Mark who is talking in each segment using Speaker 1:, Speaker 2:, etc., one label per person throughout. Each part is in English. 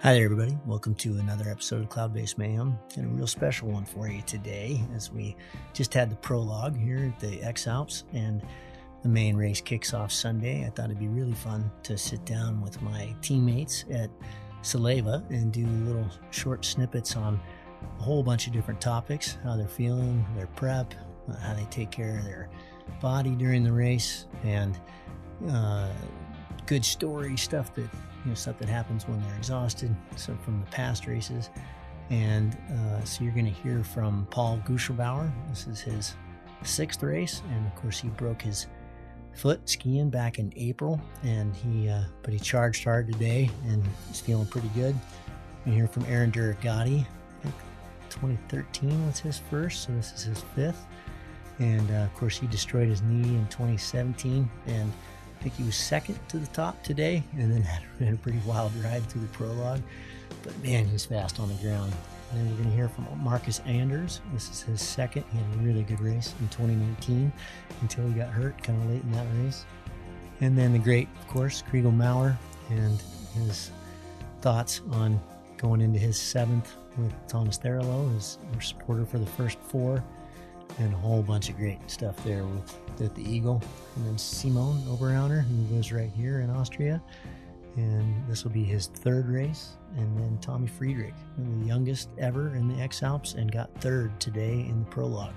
Speaker 1: Hi there, everybody. Welcome to another episode of Cloudbase Mayhem, and a real special one for you today, as we just had the prologue here at the X-Alps, and the main race kicks off Sunday. I thought it'd be really fun to sit down with my teammates at Salewa and do little short snippets on a whole bunch of different topics: how they're feeling, their prep, how they take care of their body during the race, and good story stuff that happens when they're exhausted, so from the past races. And so you're going to hear from Paul Guschlbauer. This is his 6th race, and of course he broke his foot skiing back in April, and but he charged hard today and he's feeling pretty good. You hear from Durogati. I think 2013 was his first, so this is his 5th. And of course he destroyed his knee in 2017, and I think he was 2nd to the top today, and then had a pretty wild ride through the prologue. But man, he's fast on the ground. And then we're going to hear from Markus Anders. This is his 2nd. He had a really good race in 2019 until he got hurt kind of late in that race. And then the great, of course, Chrigel Maurer, and his thoughts on going into his 7th with Thomas Therelo, his supporter for the first 4. And a whole bunch of great stuff there with the Eagle. And then Simon Oberrauner, who lives right here in Austria. And this will be his 3rd race. And then Tommy Friedrich, the youngest ever in the X-Alps, and got 3rd today in the prologue.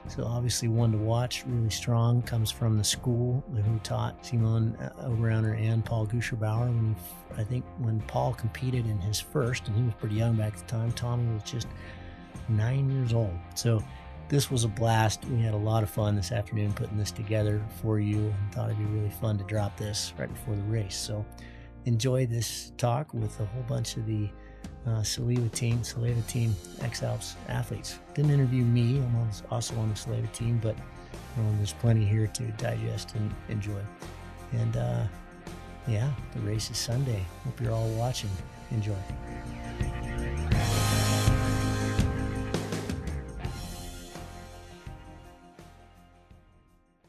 Speaker 1: So obviously one to watch, really strong, comes from the school who taught Simon Oberrauner and Paul Guschlbauer. I think when Paul competed in his first, and he was pretty young back at the time, Tommy was just 9 years old. So this was a blast. We had a lot of fun this afternoon putting this together for you, and thought it'd be really fun to drop this right before the race. So enjoy this talk with a whole bunch of the Salewa team X-Alps athletes. Didn't interview me. I'm also on the Salewa team, but there's plenty here to digest and enjoy. And the race is Sunday. Hope you're all watching. Enjoy.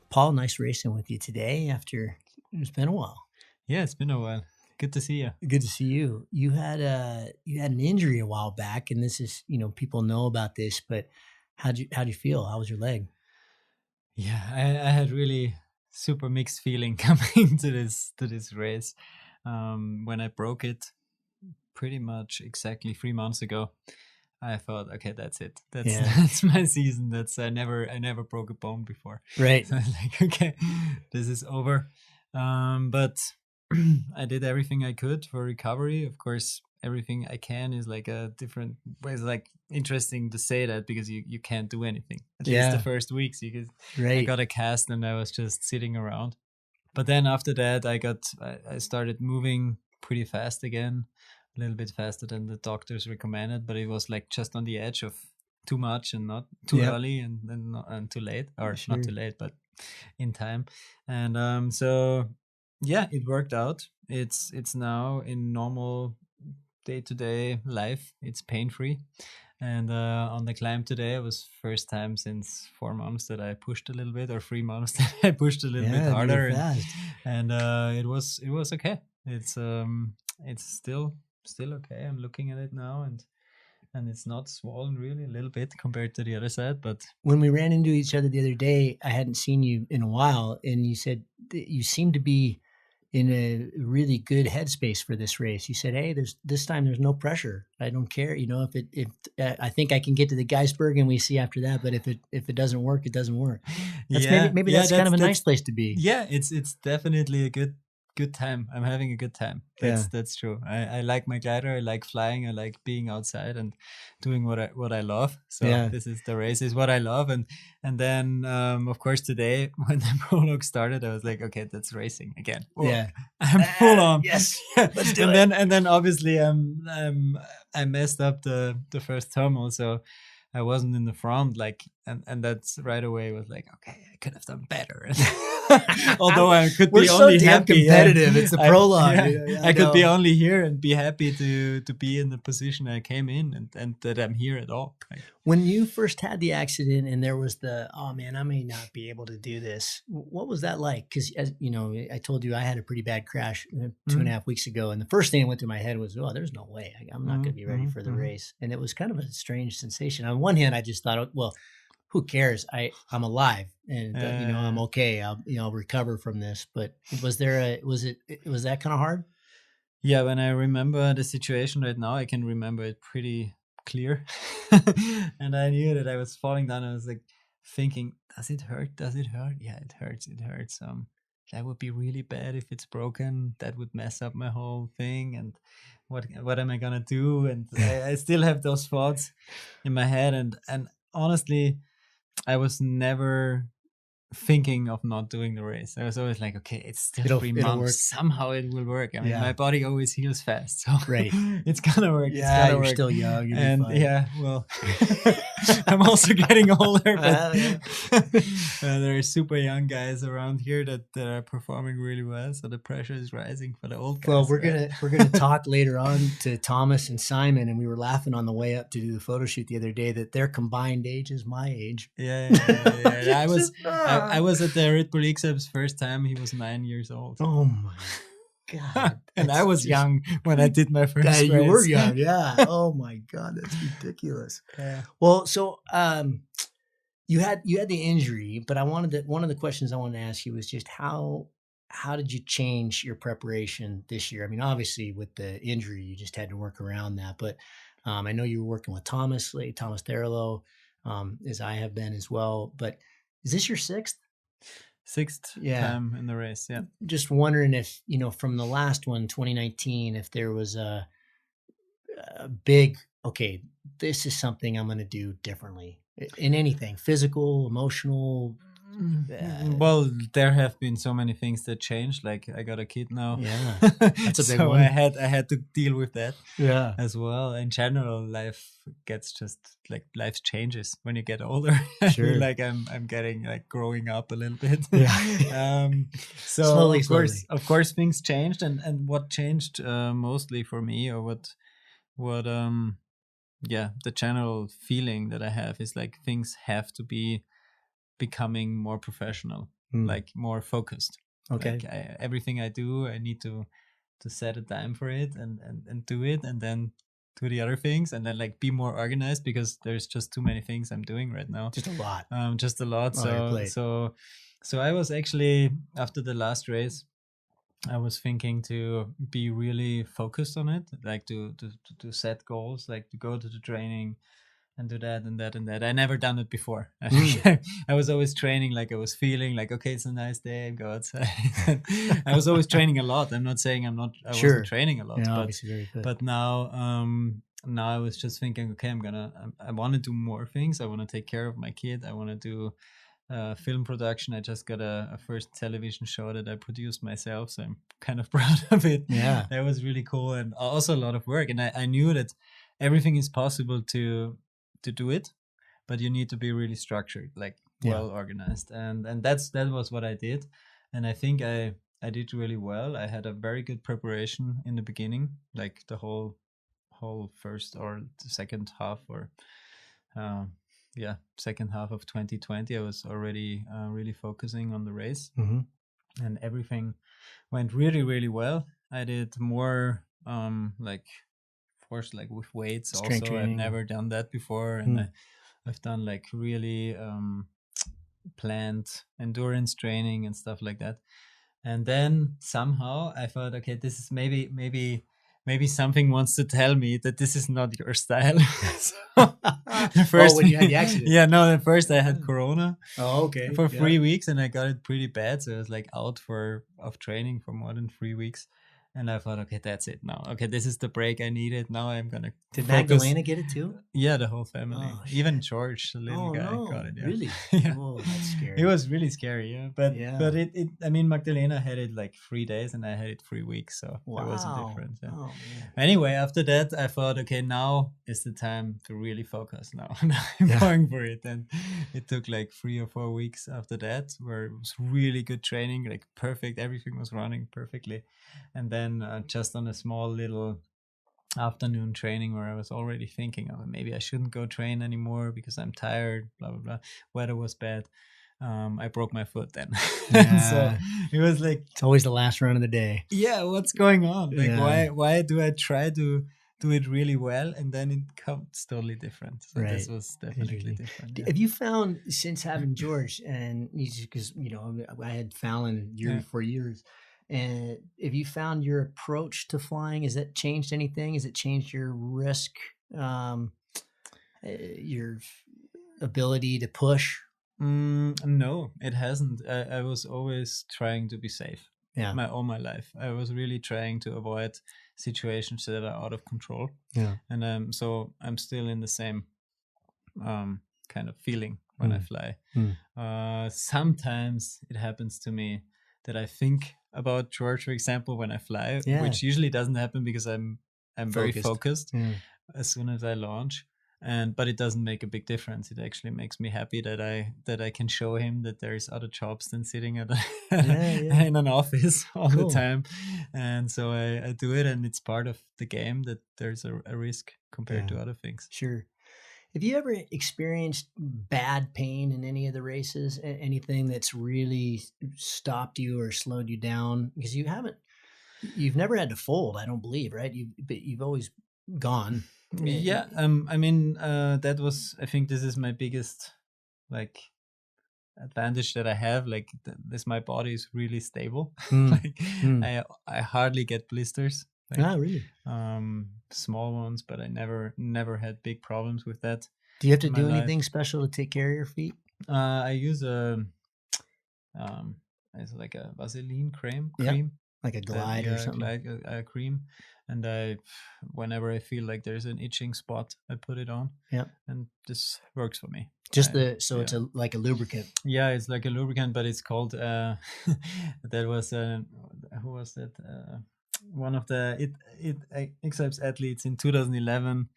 Speaker 1: Paul, nice racing with you today after it's been a while.
Speaker 2: Yeah, it's been a while. Good to see you.
Speaker 1: Good to see you. You had an injury a while back, and this is, people know about this, but how'd you feel? How was your leg?
Speaker 2: Yeah, I had really super mixed feeling coming to this race. When I broke it pretty much exactly 3 months ago, I thought, okay, that's it. That's my season. I never broke a bone before.
Speaker 1: Right.
Speaker 2: So I was like, okay, this is over. But I did everything I could for recovery. Of course, everything I can is like a different way. It's like interesting to say that because you can't do anything. At least the first weeks, I got a cast and I was just sitting around. But then after that, I started moving pretty fast again. A little bit faster than the doctors recommended, but it was like just on the edge of too much and not too early and too late, or not too late, but in time. And so it worked out. It's now in normal day-to-day life. It's pain-free. And on the climb today, it was first time since 4 months that I pushed a little bit, or 3 months that I pushed a little bit harder. And it was okay. It's still okay. I'm looking at it now, and it's not swollen really, a little bit compared to the other side. But
Speaker 1: when we ran into each other the other day, I hadn't seen you in a while, and you said that you seem to be in a really good headspace for this race. You said, "Hey, this time there's no pressure. I don't care. If I think I can get to the Geisberg, and we see after that. But if it doesn't work, it doesn't work." Maybe that's kind of a nice place to be.
Speaker 2: Yeah, it's definitely a good time. I'm having a good time. That's true. I like my glider. I like flying. I like being outside and doing what I love. So the race is what I love. And then of course today when the prologue started, I was like, okay, that's racing again. I'm full on.
Speaker 1: Yes.
Speaker 2: Let's do it. And then obviously I messed up the first thermal. So I wasn't in the front, like, and that's right away was like, okay, I could have done better. Although I could
Speaker 1: We're
Speaker 2: be
Speaker 1: so
Speaker 2: only
Speaker 1: damn
Speaker 2: happy.
Speaker 1: competitive. It's the prologue.
Speaker 2: I could be only here and be happy to be in the position I came in, and that I'm here at all. Like,
Speaker 1: when you first had the accident and there was oh man, I may not be able to do this. What was that like? Because as you know, I told you I had a pretty bad crash 2.5 weeks ago, and the first thing that went through my head was, oh, there's no way I'm not going to be ready for the race. And it was kind of a strange sensation. On one hand, I just thought, well, who cares? I'm alive, and I'm okay. I'll recover from this. But was that kind of hard?
Speaker 2: Yeah, when I remember the situation right now, I can remember it pretty clear. And I knew that I was falling down. I was like thinking, does it hurt? Does it hurt? Yeah, it hurts. It hurts. That would be really bad if it's broken. That would mess up my whole thing. And what am I gonna do? And I still have those thoughts in my head. And honestly, I was never thinking of not doing the race. I was always like, okay, it's still 3 months. Work. Somehow it will work. I mean, my body always heals fast, so it's gonna work.
Speaker 1: Yeah,
Speaker 2: it's gonna
Speaker 1: you're
Speaker 2: work.
Speaker 1: Still young,
Speaker 2: and well, I'm also getting older. But there are super young guys around here that are performing really well, so the pressure is rising for the old guys.
Speaker 1: Well, we're gonna talk later on to Thomas and Simon, and we were laughing on the way up to do the photo shoot the other day that their combined age is my age.
Speaker 2: Yeah. I was at the Red Bull X-Alps first time. He was 9 years old.
Speaker 1: Oh my God!
Speaker 2: And I was young when I did my first race.
Speaker 1: You were young, yeah. Oh my God, that's ridiculous.
Speaker 2: Yeah.
Speaker 1: Well, so you had the injury, but one of the questions I wanted to ask you was just how did you change your preparation this year? I mean, obviously with the injury, you just had to work around that, but I know you were working with Thomas Therlo, as I have been as well. But is this your sixth time in the race? Yeah. Just wondering if, from the last one, 2019, if there was a big, okay, this is something I'm going to do differently in anything, physical, emotional.
Speaker 2: Well, there have been so many things that changed. Like I got a kid now.
Speaker 1: Yeah, that's a big
Speaker 2: so
Speaker 1: one.
Speaker 2: I had to deal with that.
Speaker 1: Yeah,
Speaker 2: as well. In general, life changes when you get older.
Speaker 1: Sure.
Speaker 2: I feel like I'm getting like growing up a little bit.
Speaker 1: Yeah.
Speaker 2: So
Speaker 1: slowly.
Speaker 2: Of course, things changed, and what changed mostly for me, or what the general feeling that I have is like things have to be becoming more professional, like more focused.
Speaker 1: Okay.
Speaker 2: Like everything I do, I need to set a time for it and do it, and then do the other things, and then like be more organized, because there's just too many things I'm doing right now.
Speaker 1: Just a lot.
Speaker 2: So I was actually, after the last race, I was thinking to be really focused on it, like to set goals, like to go to the training and do that and that and that. I never done it before. I was always training like I was feeling like, okay, it's a nice day, go outside. I was always training a lot. I'm not saying I wasn't training a lot, but now I was just thinking, okay, I want to do more things. I want to take care of my kid. I want to do film production. I just got a first television show that I produced myself, so I'm kind of proud of it.
Speaker 1: Yeah,
Speaker 2: that was really cool, and also a lot of work. And I knew that everything is possible to do it, but you need to be really structured, like well organized, and that was what I did. And I think I did really well. I had a very good preparation in the beginning, like the whole first or the second half, or second half of 2020. I was already really focusing on the race, and everything went really, really well. I did more like with weights.
Speaker 1: Strength
Speaker 2: also
Speaker 1: training.
Speaker 2: I've never done that before, and I've done like really planned endurance training and stuff like that. And then somehow I thought, okay, this is maybe something wants to tell me that this is not your style.
Speaker 1: When you had the accident.
Speaker 2: At first I had Corona.
Speaker 1: Oh, okay.
Speaker 2: For 3 weeks, and I got it pretty bad. So I was like out of training for more than 3 weeks. And I thought, okay, that's it now. Okay, this is the break I needed. Now I'm gonna
Speaker 1: Did
Speaker 2: focus.
Speaker 1: Magdalena get it too?
Speaker 2: Yeah, the whole family.
Speaker 1: Oh, shit.
Speaker 2: Even George, the little
Speaker 1: Oh
Speaker 2: guy,
Speaker 1: no,
Speaker 2: got it. Yeah.
Speaker 1: really?
Speaker 2: Yeah.
Speaker 1: Oh, that's scary.
Speaker 2: It was really scary, yeah. But
Speaker 1: Yeah.
Speaker 2: it I mean, Magdalena had it like 3 days and I had it 3 weeks, so there was a
Speaker 1: Wow.
Speaker 2: difference. Yeah.
Speaker 1: Oh man.
Speaker 2: Anyway, after that, I thought, okay, now is the time to really focus. Now I'm
Speaker 1: Yeah.
Speaker 2: going for it. And it took like 3 or 4 weeks after that, where it was really good training, like perfect. Everything was running perfectly. And then just on a small little afternoon training where I was already thinking, oh, maybe I shouldn't go train anymore because I'm tired, blah, blah, blah. Weather was bad. I broke my foot then. So it was like,
Speaker 1: It's always the last run of the day.
Speaker 2: yeah, what's going on? Like,
Speaker 1: Yeah.
Speaker 2: why do I try to do it really well and then it comes totally different? So this
Speaker 1: Right.
Speaker 2: was definitely
Speaker 1: Interesting.
Speaker 2: different. Yeah.
Speaker 1: Have you found, since having George, and because I had Fallon for years, and have you found your approach to flying, has that changed anything? Has it changed your risk, your ability to push?
Speaker 2: No, it hasn't. I was always trying to be safe.
Speaker 1: Yeah.
Speaker 2: All my life, I was really trying to avoid situations that are out of control.
Speaker 1: Yeah.
Speaker 2: And so I'm still in the same kind of feeling when I fly. Sometimes it happens to me that I think about George, for example, when I fly, which usually doesn't happen because I'm very focused as soon as I launch. But it doesn't make a big difference. It actually makes me happy that I can show him that there's other jobs than sitting at in an office all the time. And so I do it, and it's part of the game that there's a risk compared to other things.
Speaker 1: Sure. Have you ever experienced bad pain in any of the races? Anything that's really stopped you or slowed you down? Because you've never had to fold, I don't believe, right? You've always gone.
Speaker 2: Yeah. I mean, that was, I think this is my biggest like advantage that I have. Like my body is really stable. I hardly get blisters. Like,
Speaker 1: really?
Speaker 2: Small ones, but I never had big problems with that.
Speaker 1: Do you have to do anything special to take care of your feet?
Speaker 2: I use it's like a Vaseline cream.
Speaker 1: Like a Glide or something.
Speaker 2: Like a cream. And whenever I feel like there's an itching spot, I put it on. Yeah. And this works for me.
Speaker 1: Just it's like a lubricant.
Speaker 2: Yeah, it's like a lubricant, but it's called that was who was that? One of the X-Alps athletes in 2011.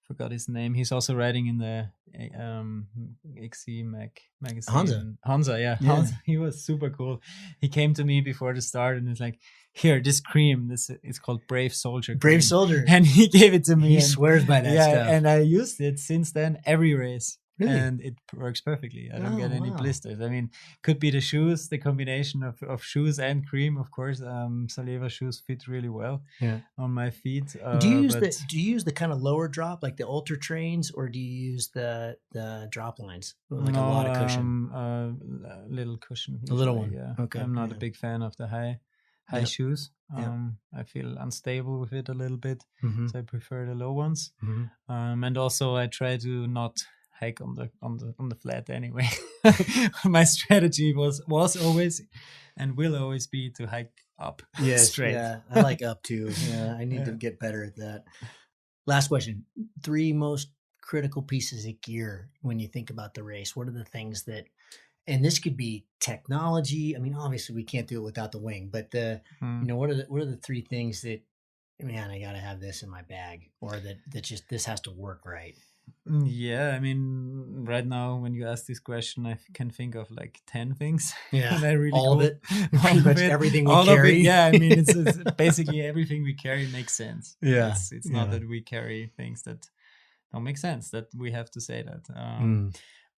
Speaker 2: Forgot his name. He's also writing in the XC magazine. Hansa, yeah. Hansa, he was super cool. He came to me before the start and he's like, "Here, this cream. It's called Brave Soldier.
Speaker 1: Brave Soldier."
Speaker 2: And he gave it to me.
Speaker 1: He swears by that stuff.
Speaker 2: And I used it since then every race.
Speaker 1: Really?
Speaker 2: And it works perfectly. I don't get any blisters. I mean, could be the shoes, the combination of shoes and cream. Of course, Salewa shoes fit really well on my feet.
Speaker 1: Do you use the kind of lower drop, like the Ultra Trains, or do you use the drop lines, like a lot of cushion?
Speaker 2: Little cushion.
Speaker 1: A little one.
Speaker 2: Yeah.
Speaker 1: Okay.
Speaker 2: I'm not a big fan of the high shoes. I feel unstable with it a little bit, so I prefer the low ones. And also I try to not hike on the flat anyway. My strategy was always and will always be to hike up straight.
Speaker 1: Yeah, I like up too. Yeah, I need to get better at that. Last question: 3 most critical pieces of gear when you think about the race. What are the things that? And this could be technology. I mean, obviously we can't do it without the wing, but what are the 3 things that, man, I got to have this in my bag, or that just this has to work right?
Speaker 2: Yeah, I mean, right now when you ask this question, I can think of like 10 things.
Speaker 1: Yeah,
Speaker 2: really
Speaker 1: all
Speaker 2: cool.
Speaker 1: of it, pretty much everything we carry.
Speaker 2: Yeah, I mean, it's basically everything we carry makes sense.
Speaker 1: Yeah,
Speaker 2: it's not that we carry things that don't make sense, that we have to say that.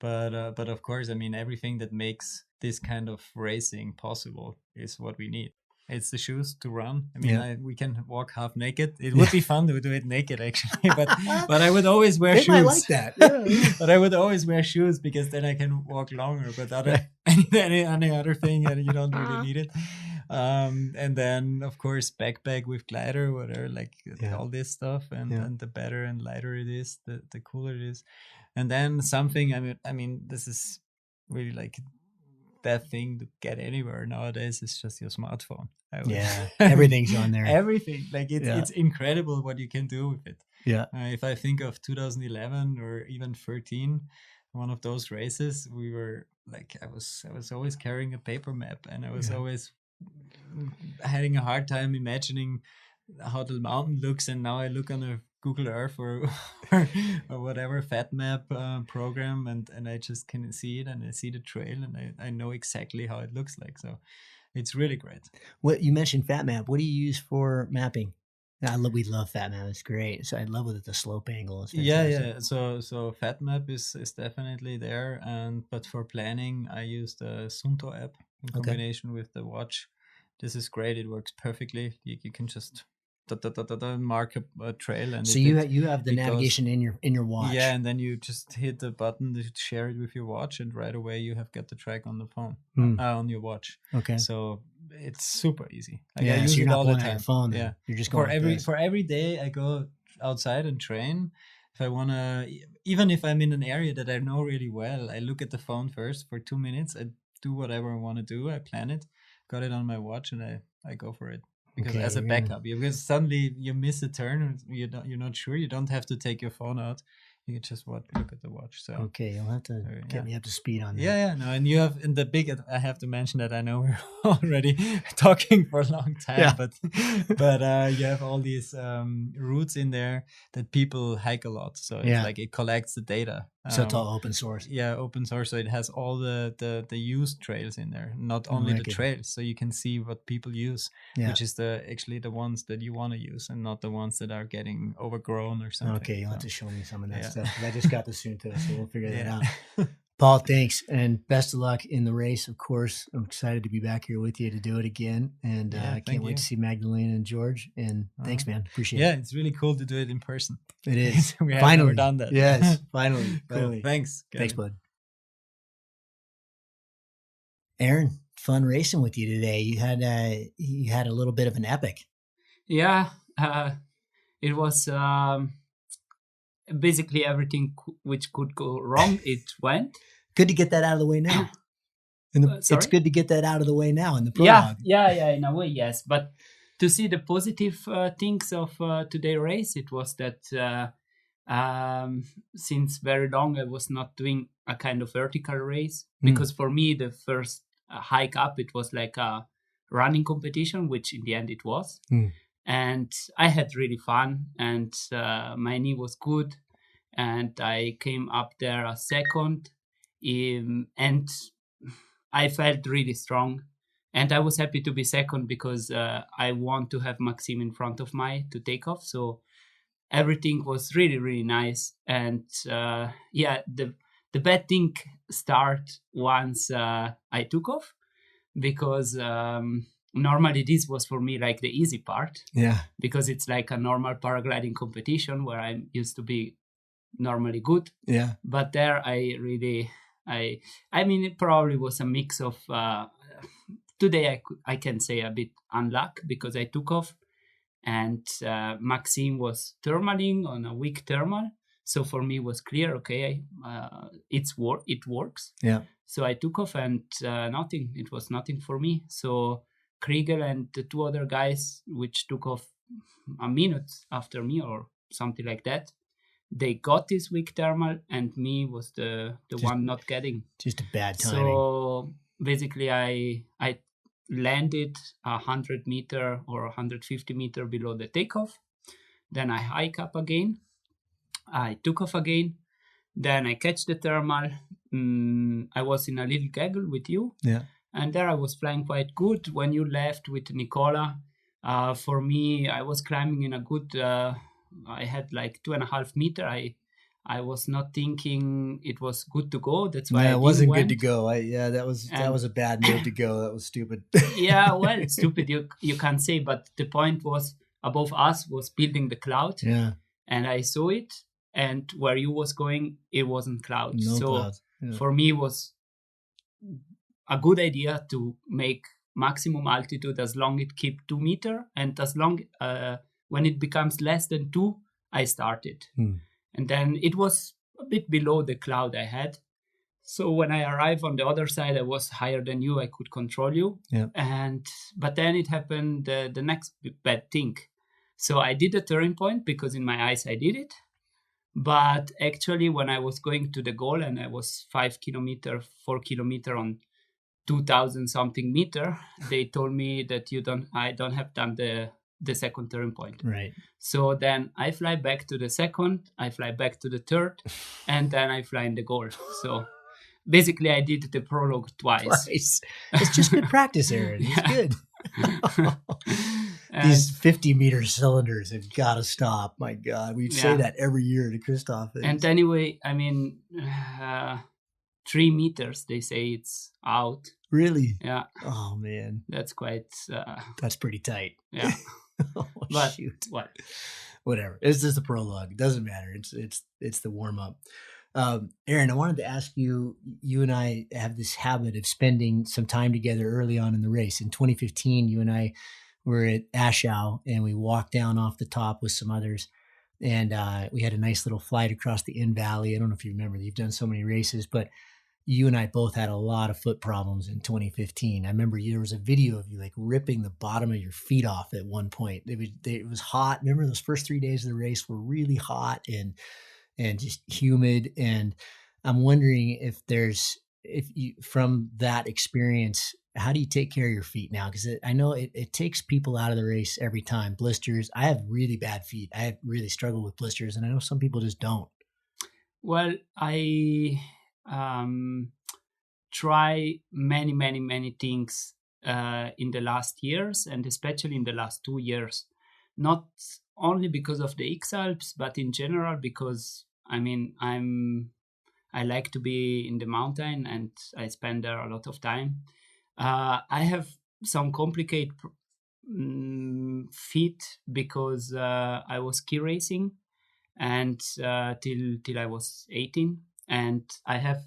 Speaker 2: But of course, I mean, everything that makes this kind of racing possible is what we need. It's the shoes to run. I mean, we can walk half naked. It would be fun to do it naked, actually. But I would always wear shoes.
Speaker 1: I like that. Yeah.
Speaker 2: But I would always wear shoes because then I can walk longer. But any other thing, you don't really need it. And then, of course, backpack with glider, whatever, like all this stuff. And the better and lighter it is, the cooler it is. And then something, I mean, this is really like that thing to get anywhere nowadays is just your smartphone.
Speaker 1: Yeah, everything's on there.
Speaker 2: Everything. Like it's incredible what you can do with it.
Speaker 1: Yeah.
Speaker 2: If I think of 2011 or even 13, one of those races, we were like, I was always carrying a paper map, and I was always having a hard time imagining how the mountain looks. And now I look on a Google Earth or whatever FatMap program, and I just can see it, and I see the trail, and I know exactly how it looks like. So it's really great.
Speaker 1: What you mentioned FatMap. What do you use for mapping? We love FatMap. It's great. So I love with the slope angle.
Speaker 2: Yeah. So FatMap is definitely there, but for planning, I use the Sunto app in combination with the watch. This is great. It works perfectly. You can just mark a trail, and
Speaker 1: so you have the navigation in your watch.
Speaker 2: Yeah, and then you just hit the button to share it with your watch, and right away you have got the track on the phone on your watch.
Speaker 1: Okay.
Speaker 2: So it's super easy. Like,
Speaker 1: I use
Speaker 2: so
Speaker 1: you're
Speaker 2: it
Speaker 1: not
Speaker 2: all
Speaker 1: pulling
Speaker 2: the
Speaker 1: out
Speaker 2: time.
Speaker 1: your phone. Then.
Speaker 2: Yeah,
Speaker 1: you're just going
Speaker 2: for every day I go outside and train. If I wanna, even if I'm in an area that I know really well, I look at the phone first for 2 minutes. I do whatever I want to do. I plan it, got it on my watch, and I go for it. Because as a backup, because suddenly you miss a turn, and you're not sure. You don't have to take your phone out. You just look at the watch. So
Speaker 1: you'll have to get me up to speed on that.
Speaker 2: Yeah, no, and you have in the big. I have to mention that I know we're already talking for a long time, but you have all these routes in there that people hike a lot. So it's like it collects the data.
Speaker 1: So it's all open source.
Speaker 2: Yeah, open source. So it has all the used trails in there, not only the trails. So you can see what people use, which is actually the ones that you want to use, and not the ones that are getting overgrown or something.
Speaker 1: Okay, you'll have to show me some of that stuff. I just got the Sunto, so we'll figure that out. Paul, thanks, and best of luck in the race. Of course, I'm excited to be back here with you to do it again, and I can't wait to see Magdalena and George. And thanks, man. Appreciate it.
Speaker 2: Yeah, it's really cool to do it in person.
Speaker 1: It is.
Speaker 2: We have
Speaker 1: finally
Speaker 2: never done that.
Speaker 1: Yes, finally.
Speaker 2: Cool. Thanks.
Speaker 1: Thanks, bud. Aaron, fun racing with you today. You had a little bit of an epic.
Speaker 3: Yeah, it was. Basically everything which could go wrong, it went.
Speaker 1: Good to get that out of the way now. It's good to get that out of the way now in the prologue.
Speaker 3: Yeah, in a way, yes. But to see the positive things of today's race, it was that since very long I was not doing a kind of vertical race, because for me the first hike up, it was like a running competition, which in the end it was. And I had really fun, and my knee was good, and I came up there a second, and I felt really strong, and I was happy to be second because I want to have Maxime in front of me to take off. So everything was really, really nice, and the bad thing start once I took off, because normally this was for me like the easy part. Yeah. Because it's like a normal paragliding competition where I'm used to be normally good. Yeah. But there I mean, it probably was a mix of, today I can say a bit unluck, because I took off and Maxime was thermaling on a weak thermal. So for me it was clear, okay, it works. Yeah. So I took off and it was nothing for me. So Chrigel and the two other guys, which took off a minute after me or something like that, they got this weak thermal, and me was the one not getting. Just a bad timing. So basically I landed 100 meter or 150 meter below the takeoff. Then I hike up again. I took off again. Then I catch the thermal. I was in a little gaggle with you. Yeah. And there I was flying quite good. When you left with Nicola, for me, I was climbing in a good, I had like 2.5 meter. I was not thinking it was good to go. That's why it wasn't good to go. That was a bad move to go. That was stupid. Yeah, well, it's stupid. You can't say, but the point was above us was building the cloud. Yeah. And I saw it, and where you was going, it wasn't cloud. No cloud. Yeah. For me, it was a good idea to make maximum altitude as long it keep 2 meter, and as long when it becomes less than 2, I started. And then it was a bit below the cloud I had. So when I arrived on the other side, I was higher than you. I could control you.
Speaker 1: Yeah.
Speaker 3: But then it happened the next bad thing. So I did the turning point because in my eyes I did it. But actually, when I was going to the goal and I was 4 kilometer on 2,000 something meter, they told me that I don't have done the second turning point.
Speaker 1: Right.
Speaker 3: So then I fly back to the second, I fly back to the third, and then I fly in the goal. So basically I did the prologue twice.
Speaker 1: It's just good practice, Aaron. It's good. These 50-meter cylinders have got to stop. My God, we say that every year to Christoph.
Speaker 3: And anyway, I mean, 3 meters, they say it's out.
Speaker 1: Really?
Speaker 3: Yeah.
Speaker 1: Oh, man.
Speaker 3: That's quite...
Speaker 1: That's pretty tight.
Speaker 3: Yeah.
Speaker 1: Oh,
Speaker 3: but
Speaker 1: shoot.
Speaker 3: what?
Speaker 1: Whatever. It's just a prologue. It doesn't matter. It's the warm-up. Aaron, I wanted to ask you and I have this habit of spending some time together early on in the race. In 2015, you and I were at Aschau, and we walked down off the top with some others. And we had a nice little flight across the Inn Valley. I don't know if you remember, you've done so many races, but you and I both had a lot of foot problems in 2015. I remember there was a video of you like ripping the bottom of your feet off at one point. It was hot. Remember those first 3 days of the race were really hot and just humid. And I'm wondering if you, from that experience, how do you take care of your feet now? Because I know it takes people out of the race every time. Blisters. I have really bad feet. I have really struggled with blisters, and I know some people just don't.
Speaker 3: Well, I try many things in the last years, and especially in the last 2 years. Not only because of the X-Alps, but in general because, I mean, I like to be in the mountain and I spend there a lot of time. I have some complicated feet because I was ski racing and till I was 18, and I have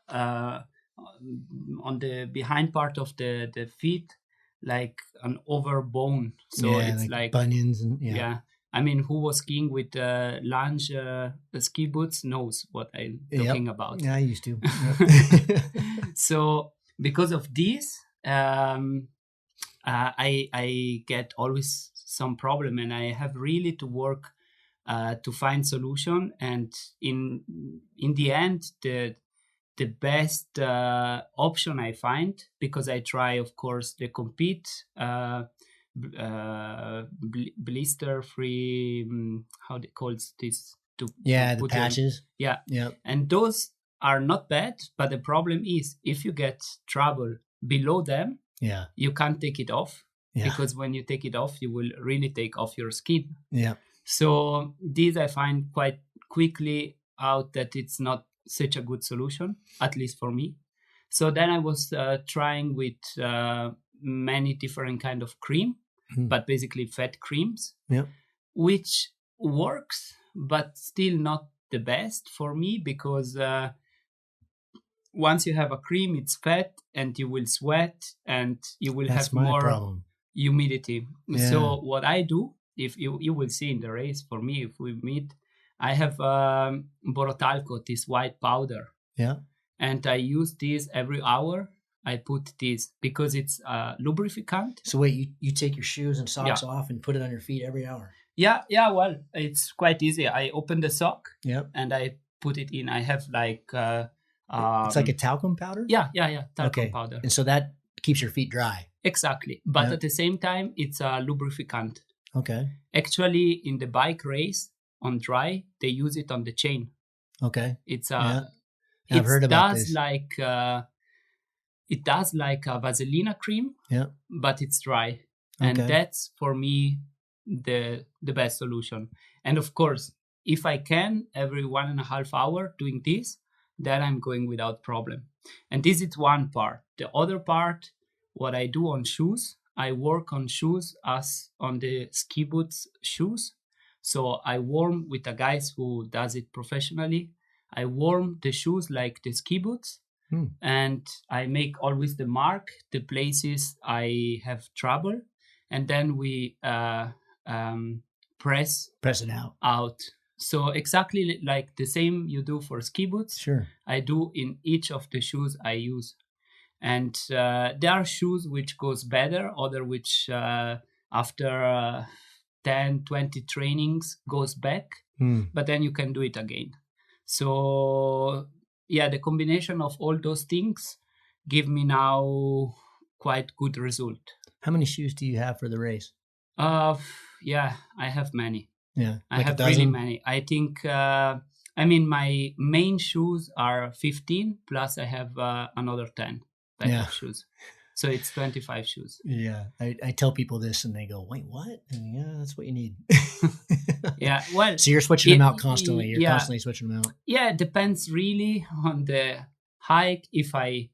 Speaker 3: on the behind part of the feet like an over bone, so it's like
Speaker 1: bunions and
Speaker 3: I mean, who was skiing with lunge ski boots knows what I'm talking about.
Speaker 1: Yeah, I used to. Yep.
Speaker 3: So because of this, I get always some problem, and I have really to work to find solution. And in the end, the best option I find, because I try, of course, the compete blister free. How they call this?
Speaker 1: The patches.
Speaker 3: Yeah. And those are not bad, but the problem is if you get trouble below them, you can't take it off, because when you take it off, you will really take off your skin. Yeah. So this I find quite quickly out that it's not such a good solution, at least for me. So then I was trying with many different kind of cream, but basically fat creams, which works, but still not the best for me, because once you have a cream, it's fat and you will sweat and you will have more humidity. Yeah. So what I do, if you will see in the race, for me, if we meet, I have Borotalco, this white powder. Yeah. And I use this every hour. I put this because it's lubricant.
Speaker 1: So wait, you take your shoes and socks off and put it on your feet every hour?
Speaker 3: Yeah. Well, it's quite easy. I open the sock and I put it in. I have like...
Speaker 1: it's like a talcum powder?
Speaker 3: Yeah. Talcum powder.
Speaker 1: And so that keeps your feet dry?
Speaker 3: Exactly. But at the same time, it's a lubricant.
Speaker 1: Okay.
Speaker 3: Actually, in the bike race on dry, they use it on the chain.
Speaker 1: Okay.
Speaker 3: It's
Speaker 1: I've heard about this.
Speaker 3: It does like a Vaselina cream, but it's dry. And that's, for me, the best solution. And of course, if I can, every 1.5 hours doing this, then I'm going without problem. And this is one part. The other part, what I do on shoes, I work on shoes as on the ski boots shoes. So I warm with the guys who does it professionally. I warm the shoes like the ski boots. And I make always the mark, the places I have trouble. And then we press
Speaker 1: it out.
Speaker 3: So exactly like the same you do for ski boots,
Speaker 1: Sure.
Speaker 3: I do in each of the shoes I use. And there are shoes which goes better, other which after 10, 20 trainings goes back, but then you can do it again. So yeah, the combination of all those things give me now quite good result.
Speaker 1: How many shoes do you have for the race?
Speaker 3: Yeah, I have many.
Speaker 1: Yeah,
Speaker 3: I have really many. I think, my main shoes are 15, plus I have another 10 pair of shoes. So it's 25 shoes.
Speaker 1: Yeah, I tell people this and they go, wait, what? And yeah, that's what you need.
Speaker 3: Yeah, well.
Speaker 1: So you're switching them out constantly. You're constantly switching them out.
Speaker 3: Yeah, it depends really on the hike. If I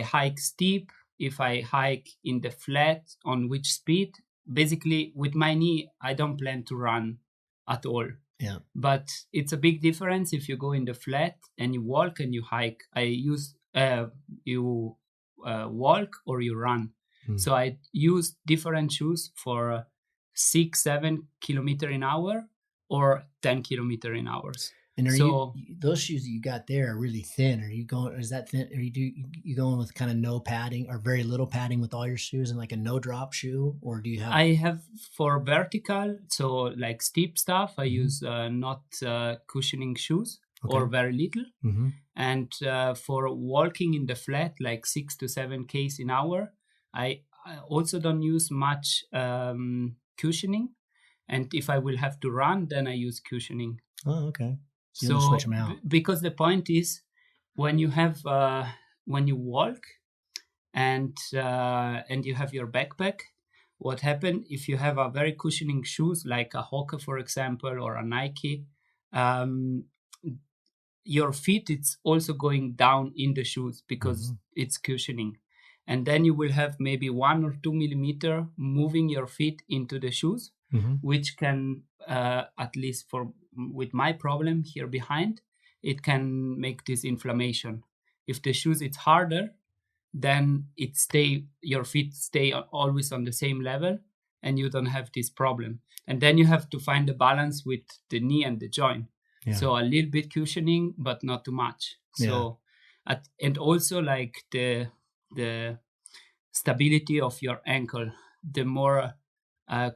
Speaker 3: hike steep, if I hike in the flat, on which speed. Basically, with my knee, I don't plan to run at all.
Speaker 1: Yeah.
Speaker 3: But it's a big difference if you go in the flat and you walk and you hike. I use you walk or you run. So I use different shoes for 6-7 kilometer an hour or 10 kilometer an hour.
Speaker 1: And those shoes that you got there are really thin. Are you going? Is that thin? Are you going with kind of no padding or very little padding with all your shoes and like a no drop shoe, or do you have?
Speaker 3: I have for vertical, so like steep stuff. I use not cushioning shoes or very little. And for walking in the flat, like 6 to 7 k's an hour, I also don't use much cushioning. And if I will have to run, then I use cushioning.
Speaker 1: Oh, okay.
Speaker 3: So
Speaker 1: switch them out.
Speaker 3: Because the point is, when you have when you walk and you have your backpack, what happens if you have a very cushioning shoes like a Hoka, for example, or a Nike? Your feet, it's also going down in the shoes because it's cushioning, and then you will have maybe 1 or 2 millimeter moving your feet into the shoes, which can at least with my problem here behind, it can make this inflammation. If the shoes it's harder, then your feet stay always on the same level and you don't have this problem. And then you have to find the balance with the knee and the joint. Yeah. So a little bit cushioning, but not too much. So and also like the stability of your ankle. The more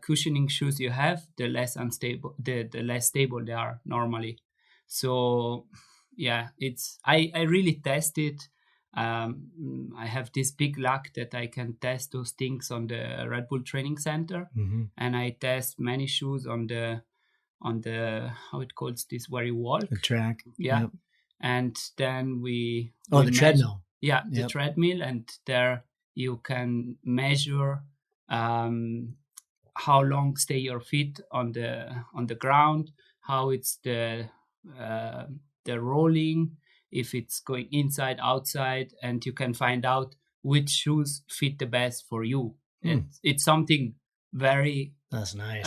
Speaker 3: cushioning shoes you have, the less unstable, the less stable they are normally. So yeah, I really test it. I have this big luck that I can test those things on the Red Bull training center, and I test many shoes on the how it calls this where you walk,
Speaker 1: the track.
Speaker 3: Yeah. Yep. And then we
Speaker 1: the treadmill.
Speaker 3: Yeah, the treadmill, and there you can measure how long stay your feet on the ground, how it's the rolling, if it's going inside, outside, and you can find out which shoes fit the best for you. It's something very...
Speaker 1: That's nice.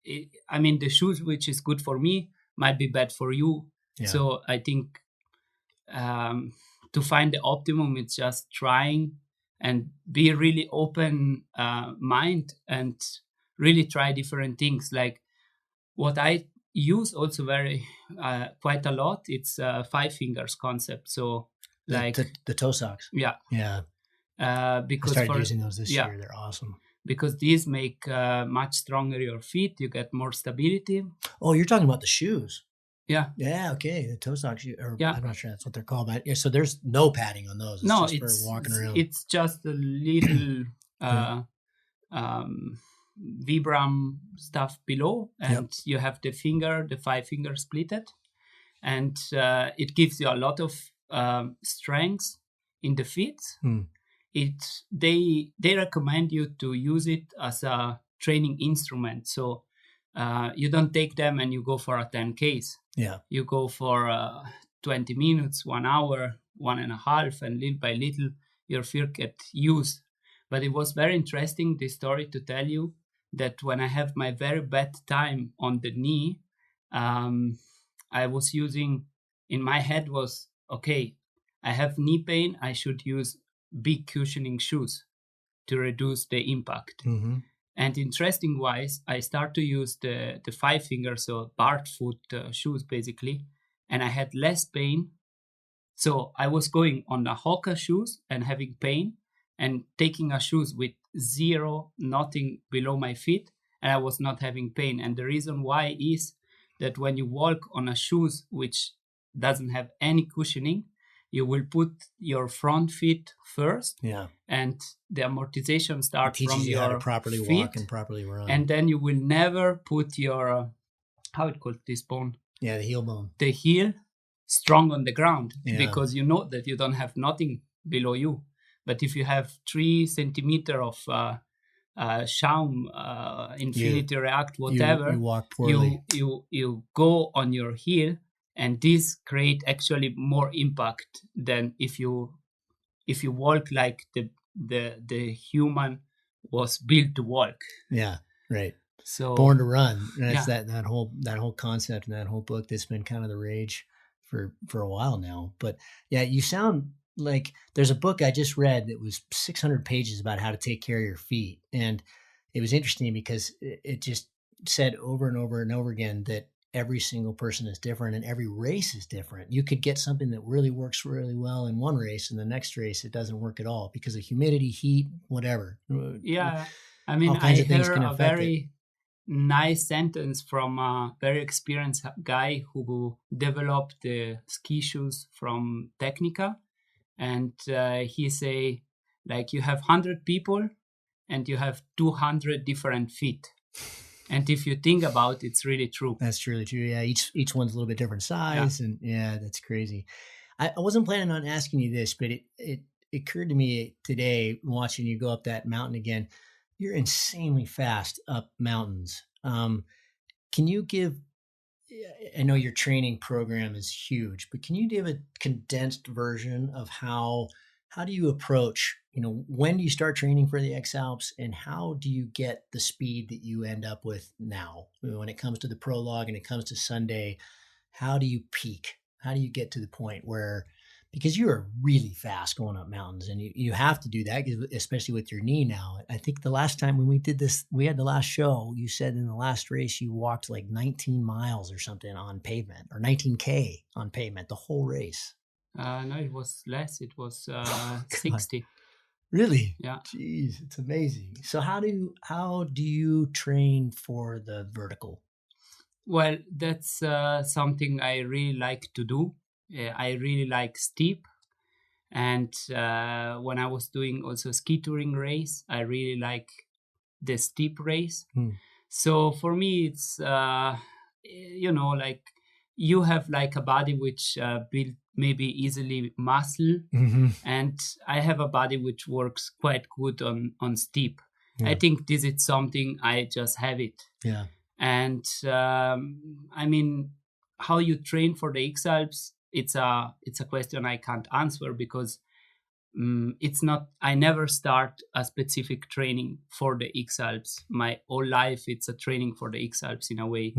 Speaker 3: The shoes which is good for me might be bad for you. Yeah. So I think to find the optimum, it's just trying and be really open mind and really try different things. Like what I use also very quite a lot, it's 5 fingers concept. So like
Speaker 1: the toe socks.
Speaker 3: Yeah. Because
Speaker 1: I started using those this year. They're awesome.
Speaker 3: Because these make much stronger your feet. You get more stability.
Speaker 1: Oh, you're talking about the shoes.
Speaker 3: Yeah.
Speaker 1: Yeah. Okay. The toe socks. I'm not sure that's what they're called, but so there's no padding on those.
Speaker 3: It's
Speaker 1: just for walking around.
Speaker 3: It's just a little Vibram stuff below, and you have the 5 finger splitted, and it gives you a lot of strength in the feet. They recommend you to use it as a training instrument. So you don't take them and you go for a 10Ks.
Speaker 1: Yeah.
Speaker 3: You go for 20 minutes, 1 hour, 1.5, and little by little your feet get used. But it was very interesting, this story, to tell you that when I have my very bad time on the knee, I was using, in my head was, okay, I have knee pain, I should use big cushioning shoes to reduce the impact. And interesting wise, I start to use the 5-finger, so barred foot shoes basically, and I had less pain. So I was going on the Hoka shoes and having pain, and taking a shoes with zero, nothing below my feet, and I was not having pain. And the reason why is that when you walk on a shoes which doesn't have any cushioning, you will put your front feet first, and the amortization starts from
Speaker 1: you
Speaker 3: your
Speaker 1: how to properly
Speaker 3: feet,
Speaker 1: walk and properly run.
Speaker 3: and then you will never put your how it called this bone,
Speaker 1: the heel bone,
Speaker 3: the heel, strong on the ground,
Speaker 1: because
Speaker 3: you know that you don't have nothing below you. But if you have 3 centimeter of Schaum, Infinity React, whatever,
Speaker 1: you walk poorly.
Speaker 3: You go on your heel, and this create actually more impact than if you walk like the human was built to walk.
Speaker 1: Yeah, right.
Speaker 3: So
Speaker 1: born to run. That's that whole concept and that whole book that's been kind of the rage for a while now. But yeah, you sound like there's a book I just read that was 600 pages about how to take care of your feet. And it was interesting because it just said over and over and over again that every single person is different and every race is different. You could get something that really works really well in one race, and the next race it doesn't work at all because of humidity, heat, whatever.
Speaker 3: Yeah. I mean, I heard a very nice sentence from a very experienced guy who developed the ski shoes from Technica. And he say, like, you have 100 people and you have 200 different feet. And if you think about it, it's really true.
Speaker 1: That's really true. Yeah, each one's a little bit different size. And that's crazy. I wasn't planning on asking you this, but it occurred to me today watching you go up that mountain again. You're insanely fast up mountains. Can you give, I know your training program is huge, but can you give a condensed version of how do you approach, when do you start training for the X-Alps, and how do you get the speed that you end up with now? When it comes to the prologue and it comes to Sunday, how do you peak? How do you get to the point where, because you are really fast going up mountains, and you have to do that, especially with your knee now. I think the last time when we did this, we had the last show, you said in the last race you walked like 19 miles or something on pavement, or 19K on pavement, the whole race.
Speaker 3: No, it was less. It was 60.
Speaker 1: Really?
Speaker 3: Yeah.
Speaker 1: Jeez, it's amazing. So how do you train for the vertical?
Speaker 3: Well, that's something I really like to do. I really like steep. And when I was doing also ski touring race, I really like the steep race. So for me, it's, like you have like a body which built maybe easily muscle. And I have a body which works quite good on steep. Yeah. I think this is something I just have it.
Speaker 1: Yeah.
Speaker 3: And I mean, how you train for the X-Alps, it's a question I can't answer because it's not. I never start a specific training for the X-Alps. My whole life, it's a training for the X-Alps in a way.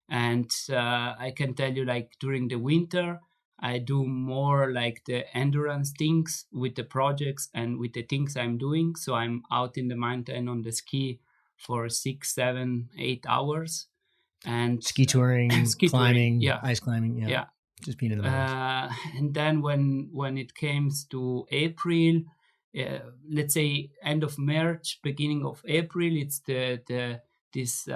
Speaker 3: And I can tell you, like during the winter, I do more like the endurance things with the projects and with the things I'm doing. So I'm out in the mountain on the ski for 6, 7, 8 hours, and
Speaker 1: ski touring, climbing, ice climbing,
Speaker 3: yeah,
Speaker 1: just being in the mountains.
Speaker 3: And then when it comes to April, let's say end of March, beginning of April, it's this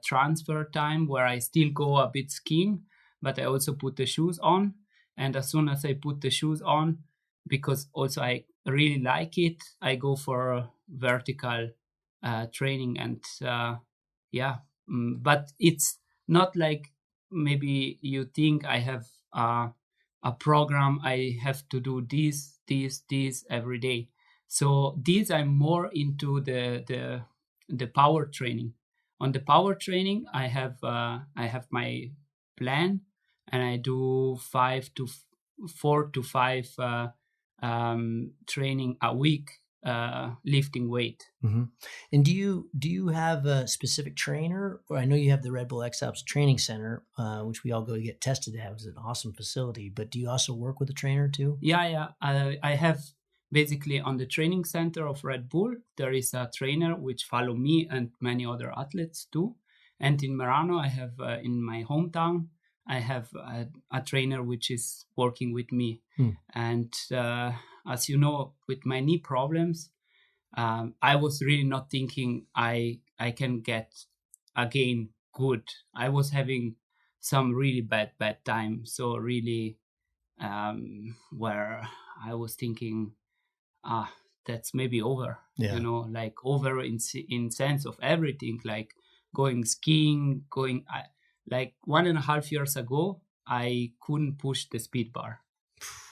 Speaker 3: transfer time where I still go a bit skiing, but I also put the shoes on. And as soon as I put the shoes on, because also I really like it, I go for vertical training. And but it's not like maybe you think I have a program, I have to do this every day. So these I'm more into the power training. On the power training, I have my plan, and I do 4 to 5 training a week, lifting weight.
Speaker 1: And do you have a specific trainer? Or I know you have the Red Bull X-Alps Training Center, which we all go to get tested at. It's an awesome facility. But do you also work with a trainer too?
Speaker 3: Yeah. I have basically on the training center of Red Bull, there is a trainer which follow me and many other athletes too. And in Merano, I have in my hometown, I have a trainer which is working with me. And as you know, with my knee problems, I was really not thinking I can get again good. I was having some really bad time. So really where I was thinking, that's maybe over, like over in sense of everything, like going skiing, like 1.5 years ago, I couldn't push the speed bar.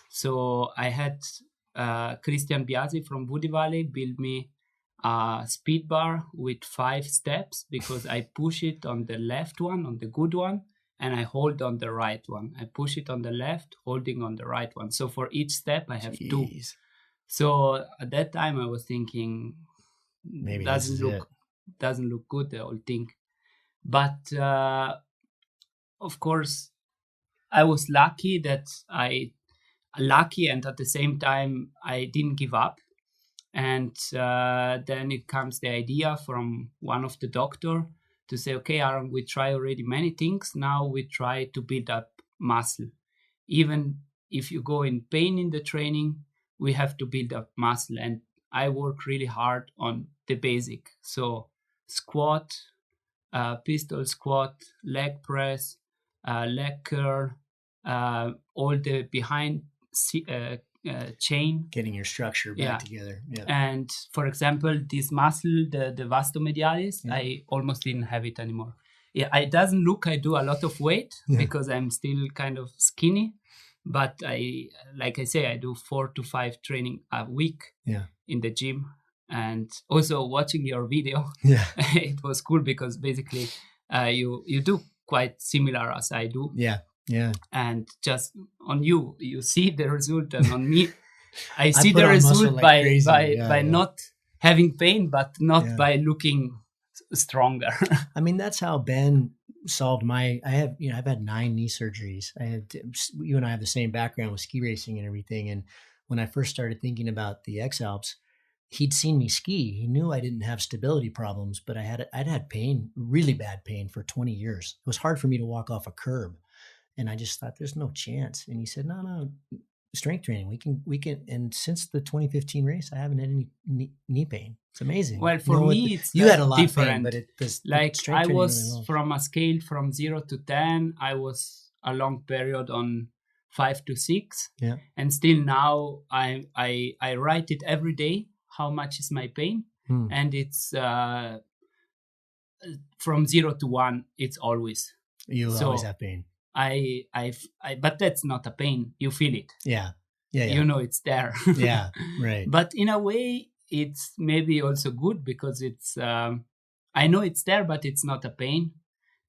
Speaker 3: So I had Christian Biasi from Budi Valley build me a speed bar with 5 steps, because I push it on the left one, on the good one, and I hold on the right one. I push it on the left, holding on the right one. So for each step, I have 2. So at that time, I was thinking, maybe doesn't look good, the whole thing. But of course, I was lucky and at the same time, I didn't give up. And then it comes the idea from one of the doctor to say, okay, Aaron, we try already many things. Now we try to build up muscle. Even if you go in pain in the training, we have to build up muscle. And I work really hard on the basic. So squat, pistol squat, leg press, leg curl, all the behind chain.
Speaker 1: Getting your structure back together. Yeah.
Speaker 3: And for example, this muscle, the vastomedialis, I almost didn't have it anymore. Yeah, it doesn't look I do a lot of weight because I'm still kind of skinny. But I do 4 to 5 training a week in the gym. And also watching your video, it was cool because basically you do quite similar as I do.
Speaker 1: Yeah. Yeah.
Speaker 3: And just on you see the result, and on me, I see the result by not having pain, but not by looking stronger.
Speaker 1: I mean, that's how Ben solved I've had 9 knee surgeries. You and I have the same background with ski racing and everything. And when I first started thinking about the X-Alps, he'd seen me ski. He knew I didn't have stability problems, but I'd had pain, really bad pain for 20 years. It was hard for me to walk off a curb. And I just thought there's no chance. And he said, no, strength training. We can. And since the 2015 race, I haven't had any knee pain. It's amazing.
Speaker 3: Well, for me, it's
Speaker 1: you had a lot
Speaker 3: different.
Speaker 1: Of pain, but
Speaker 3: like I was from a scale from 0 to 10. I was a long period on 5 to 6. Yeah. And still now I write it every day. How much is my pain? And it's from 0 to 1. It's always.
Speaker 1: You always have pain.
Speaker 3: But that's not a pain. You feel it.
Speaker 1: Yeah.
Speaker 3: You know it's there.
Speaker 1: Yeah, right.
Speaker 3: But in a way, it's maybe also good because it's. I know it's there, but it's not a pain.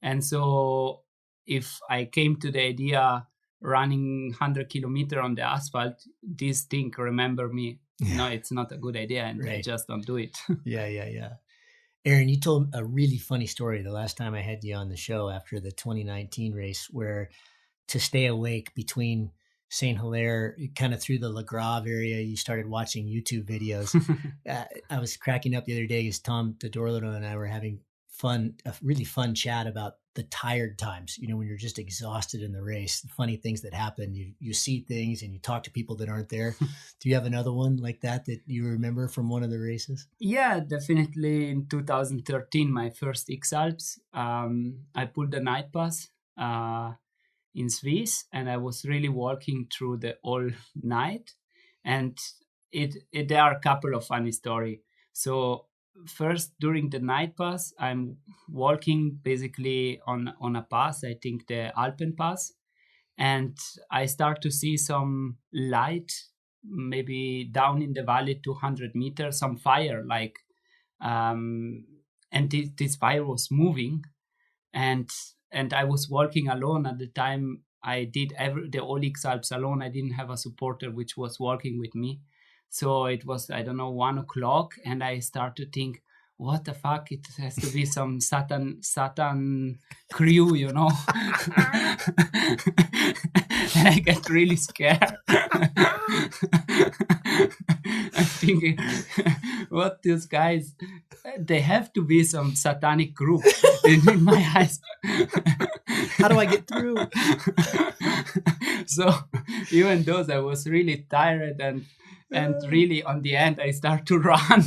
Speaker 3: And so, if I came to the idea running 100 kilometers on the asphalt, this thing remember me. No, it's not a good idea, and I just don't do it.
Speaker 1: Yeah. Aaron, you told a really funny story the last time I had you on the show after the 2019 race, where to stay awake between St. Hilaire, kind of through the La Grave area, you started watching YouTube videos. I was cracking up the other day because Tom Dodorlito and I were having a really fun chat about the tired times, when you're just exhausted in the race, the funny things that happen. You see things and you talk to people that aren't there. Do you have another one like that you remember from one of the races?
Speaker 3: Yeah, definitely. In 2013, my first X-Alps, I pulled the night pass in Swiss, and I was really walking through the whole night. And there are a couple of funny stories. So first, during the night pass, I'm walking basically on a pass, I think the Alpen Pass, and I start to see some light, maybe down in the valley 200 meters, some fire, and this fire was moving, and I was walking alone at the time. I did the whole X-Alps alone. I didn't have a supporter which was walking with me. So it was, 1 o'clock, and I start to think, what the fuck? It has to be some Satan crew, And I get really scared. thinking, what these guys, they have to be some satanic group in my eyes.
Speaker 1: How do I get through?
Speaker 3: So even though I was really tired and really on the end I start to run.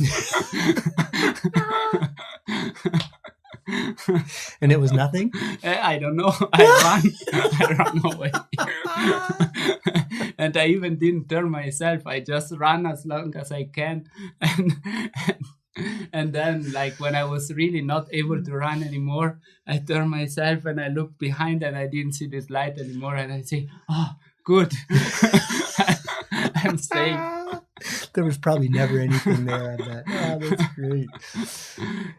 Speaker 1: And it was nothing?
Speaker 3: I don't know. I ran away. And I even didn't turn myself. I just ran as long as I can. And then, like, when I was really not able to run anymore, I turned myself and I looked behind and I didn't see this light anymore. And I say, oh, good. I'm safe.
Speaker 1: There was probably never anything there. I bet. Oh, that's great.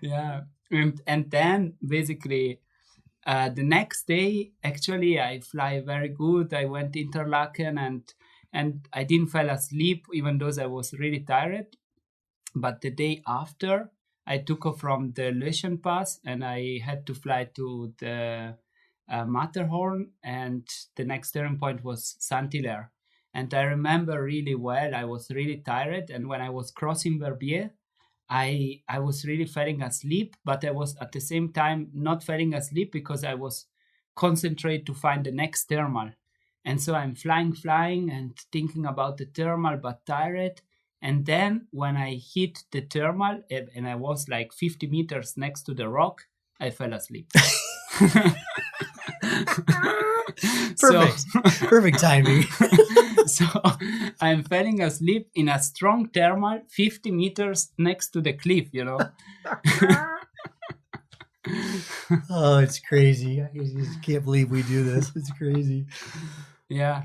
Speaker 3: Yeah. And then basically the next day, actually, I fly very good. I went Interlaken and I didn't fall asleep, even though I was really tired. But the day after, I took off from the Löschen Pass and I had to fly to the Matterhorn, and the next turning point was Saint-Hilaire. And I remember really well, I was really tired. And when I was crossing Verbier, I was really falling asleep, but I was at the same time not falling asleep because I was concentrated to find the next thermal. And so I'm flying and thinking about the thermal, but tired. And then when I hit the thermal and I was like 50 meters next to the rock, I fell asleep.
Speaker 1: Perfect timing.
Speaker 3: So I'm falling asleep in a strong thermal 50 meters next to the cliff, you know.
Speaker 1: Oh, it's crazy. I just can't believe we do this. It's crazy.
Speaker 3: Yeah.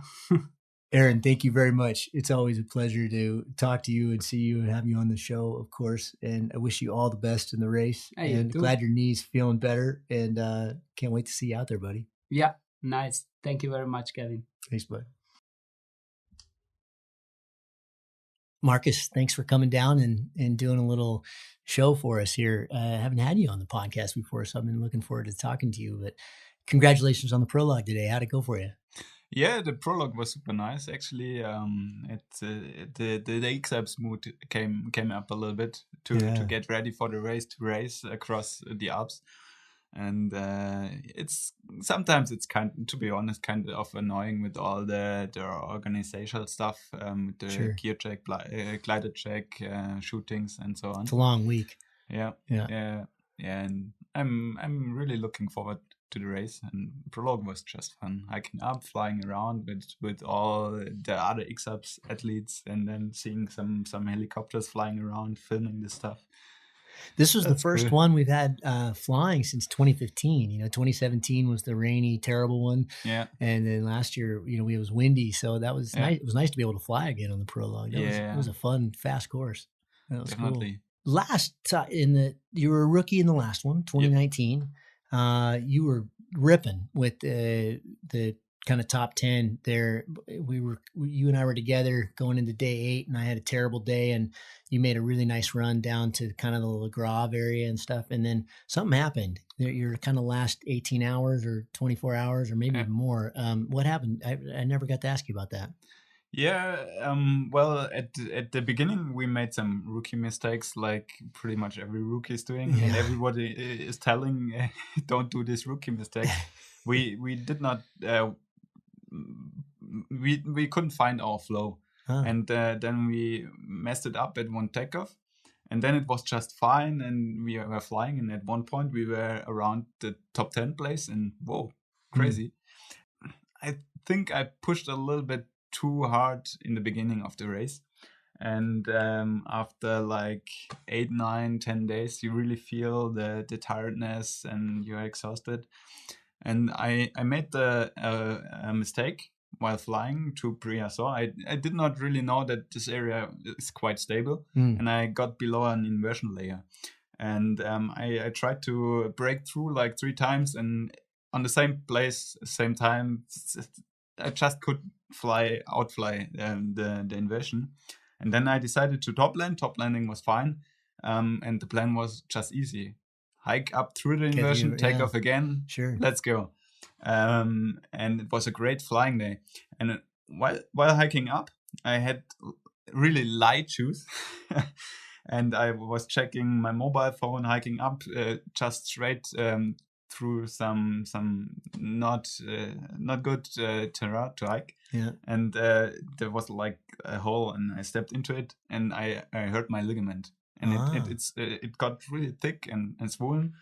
Speaker 1: Aaron, thank you very much. It's always a pleasure to talk to you and see you and have you on the show, of course. And I wish you all the best in the race.
Speaker 3: Hey,
Speaker 1: and glad your knee's feeling better. And can't wait to see you out there, buddy.
Speaker 3: Yeah, nice. Thank you very much, Kevin.
Speaker 1: Thanks, bud. Markus, thanks for coming down and doing a little show for us here. I haven't had you on the podcast before, so I've been looking forward to talking to you. But congratulations on the prologue today. How'd it go for you?
Speaker 4: Yeah, the prologue was super nice. Actually, the X-Alps mood came up a little bit to get ready for the race, to race across the Alps. And it's sometimes to be honest, kind of annoying with all the organizational stuff, the gear check, glider check, shootings, and so on.
Speaker 1: It's a long week.
Speaker 4: Yeah. And I'm really looking forward to the race, and prologue was just fun, hiking up, flying around with all the other X-Alps athletes, and then seeing some helicopters flying around, filming this stuff.
Speaker 1: This was the first one we've had flying since 2015. 2017 was the rainy, terrible one.
Speaker 4: Yeah.
Speaker 1: And then last year, it was windy. So that was nice. It was nice to be able to fly again on the prologue. It was a fun, fast course. That was
Speaker 4: definitely
Speaker 1: cool. Last you were a rookie in the last one, 2019. You were ripping with the kind of top 10 there. You and I were together going into day 8, and I had a terrible day, and you made a really nice run down to kind of the Le Grave area and stuff. And then something happened. Your kind of last 18 hours or 24 hours or maybe even more. What happened? I never got to ask you about that.
Speaker 4: Yeah, well, at the beginning, we made some rookie mistakes, like pretty much every rookie is doing, and everybody is telling, don't do this rookie mistake. We did not, we couldn't find our flow, and then we messed it up at one takeoff, and then it was just fine, and we were flying, and at one point we were around the top 10 place, and whoa, crazy. I think I pushed a little bit too hard in the beginning of the race, and after like 8, 9, 10 days you really feel the tiredness and you're exhausted. And I made a mistake while flying to Briançon. I did not really know that this area is quite stable, and I got below an inversion layer, and I tried to break through like 3 times, and on the same place, same time, I just could outfly the inversion. And then I decided to top land. Top landing was fine. And the plan was just easy. Hike up through the inversion, take off again.
Speaker 1: Sure.
Speaker 4: Let's go. And it was a great flying day. And while hiking up, I had really light shoes. And I was checking my mobile phone, hiking up just straight through some not good terrain to hike.
Speaker 1: Yeah.
Speaker 4: And there was like a hole, and I stepped into it, and I hurt my ligament, and it got really thick and swollen.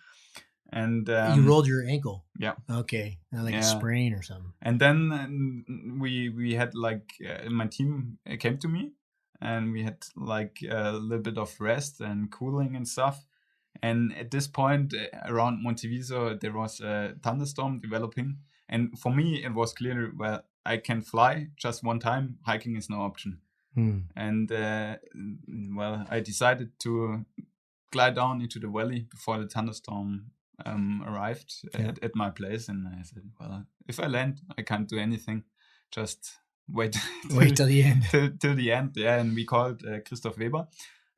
Speaker 4: And
Speaker 1: you rolled your ankle.
Speaker 4: Yeah.
Speaker 1: Okay. Like a sprain or something.
Speaker 4: And then we had like my team came to me, and we had like a little bit of rest and cooling and stuff. And at this point, around Monteviso, there was a thunderstorm developing. And for me, it was clear, well, I can fly just one time. Hiking is no option. And well, I decided to glide down into the valley before the thunderstorm arrived at my place. And I said, well, if I land, I can't do anything. Just wait
Speaker 1: till the end.
Speaker 4: Till the end, yeah. And we called Christoph Weber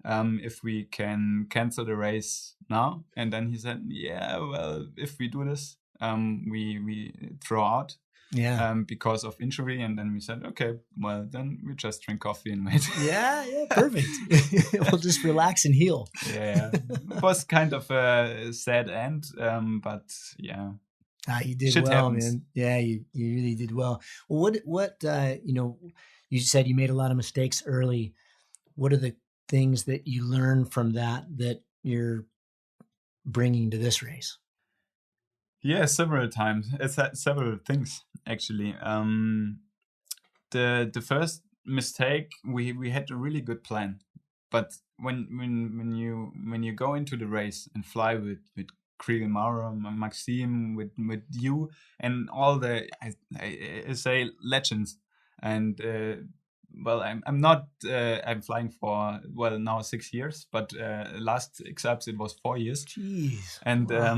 Speaker 4: if we can cancel the race now. And then he said, yeah, well, if we do this, we throw out.
Speaker 1: Yeah.
Speaker 4: Because of injury. And then we said, okay, well, then we just drink coffee and wait.
Speaker 1: Yeah, perfect. We'll just relax and heal.
Speaker 4: Yeah. It was kind of a sad end, but yeah.
Speaker 1: You did
Speaker 4: Shit
Speaker 1: well,
Speaker 4: happens.
Speaker 1: man. Yeah, you really did well. Well, what you said you made a lot of mistakes early. What are the things that you learned from that you're bringing to this race?
Speaker 4: Yeah, several times. It's several things actually. The first mistake, we had a really good plan, but when you go into the race and fly with Chrigel Maurer, Maxime, with you and all the I say legends, and well, I'm not I'm flying for now 6 years, but last X-Alps it was 4 years.
Speaker 1: Jeez.
Speaker 4: And
Speaker 1: wow.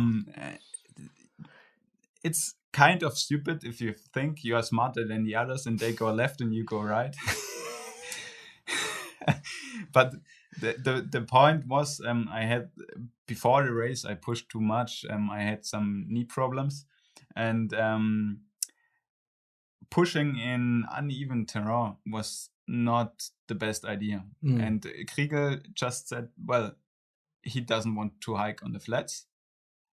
Speaker 4: It's kind of stupid if you think you are smarter than the others and they go left and you go right. But the point was, I had before the race I pushed too much. I had some knee problems, and pushing in uneven terrain was not the best idea. And Chrigel just said, well, he doesn't want to hike on the flats.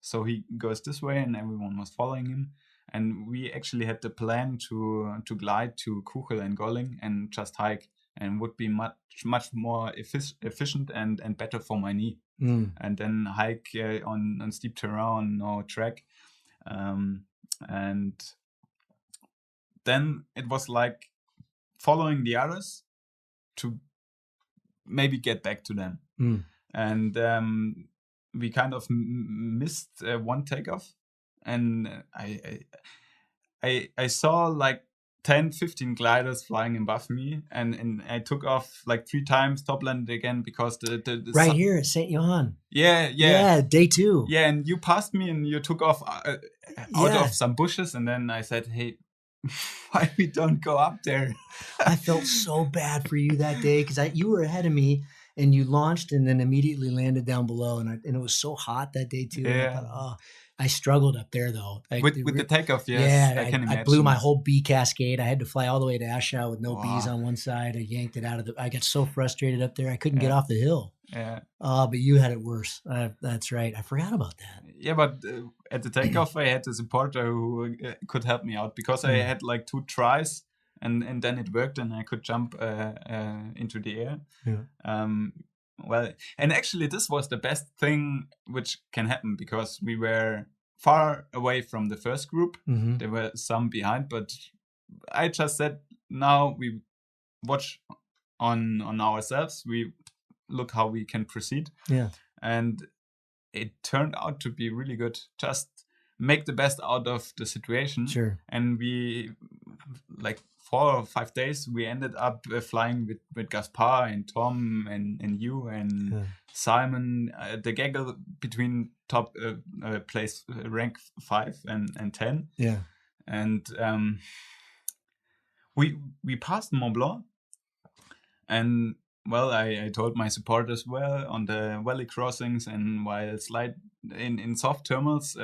Speaker 4: So he goes this way, and everyone was following him. And we actually had the plan to glide to Chrigel and Golling and just hike, and would be much more efficient and better for my knee. And then hike on steep terrain, no track. And then it was like following the others to maybe get back to them. And we kind of missed one takeoff, and I saw like 10-15 gliders flying above me, and I took off like 3 times, top landed again because the
Speaker 1: right here at St. Johann.
Speaker 4: Yeah,
Speaker 1: day 2.
Speaker 4: Yeah, and you passed me and you took off out of some bushes, and then I said, hey, why we don't go up there?
Speaker 1: I felt so bad for you that day because you were ahead of me. And you launched and then immediately landed down below. And it was so hot that day too.
Speaker 4: Yeah.
Speaker 1: I thought, I struggled up there though.
Speaker 4: With the takeoff, yes.
Speaker 1: Yeah,
Speaker 4: I can imagine.
Speaker 1: I blew my whole B cascade. I had to fly all the way to Aschau with no Bs on one side. I yanked it out of I got so frustrated up there. I couldn't get off the hill.
Speaker 4: Yeah.
Speaker 1: But you had it worse. That's right. I forgot about that.
Speaker 4: Yeah, but at the takeoff, I had a supporter who could help me out because I had like 2 tries. And then it worked, and I could jump into the air.
Speaker 1: Yeah.
Speaker 4: Well, and actually, this was the best thing which can happen because we were far away from the first group.
Speaker 1: Mm-hmm.
Speaker 4: There were some behind, but I just said, now we watch on ourselves. We look how we can proceed.
Speaker 1: Yeah.
Speaker 4: And it turned out to be really good. Just make the best out of the situation.
Speaker 1: Sure.
Speaker 4: And we, like 4 or 5 days, we ended up flying with Gaspar and Tom and you and Simon, the gaggle between top place rank 5 and 10.
Speaker 1: Yeah.
Speaker 4: And we passed Mont Blanc, and well, I told my supporters on the valley crossings, and while slide in soft thermals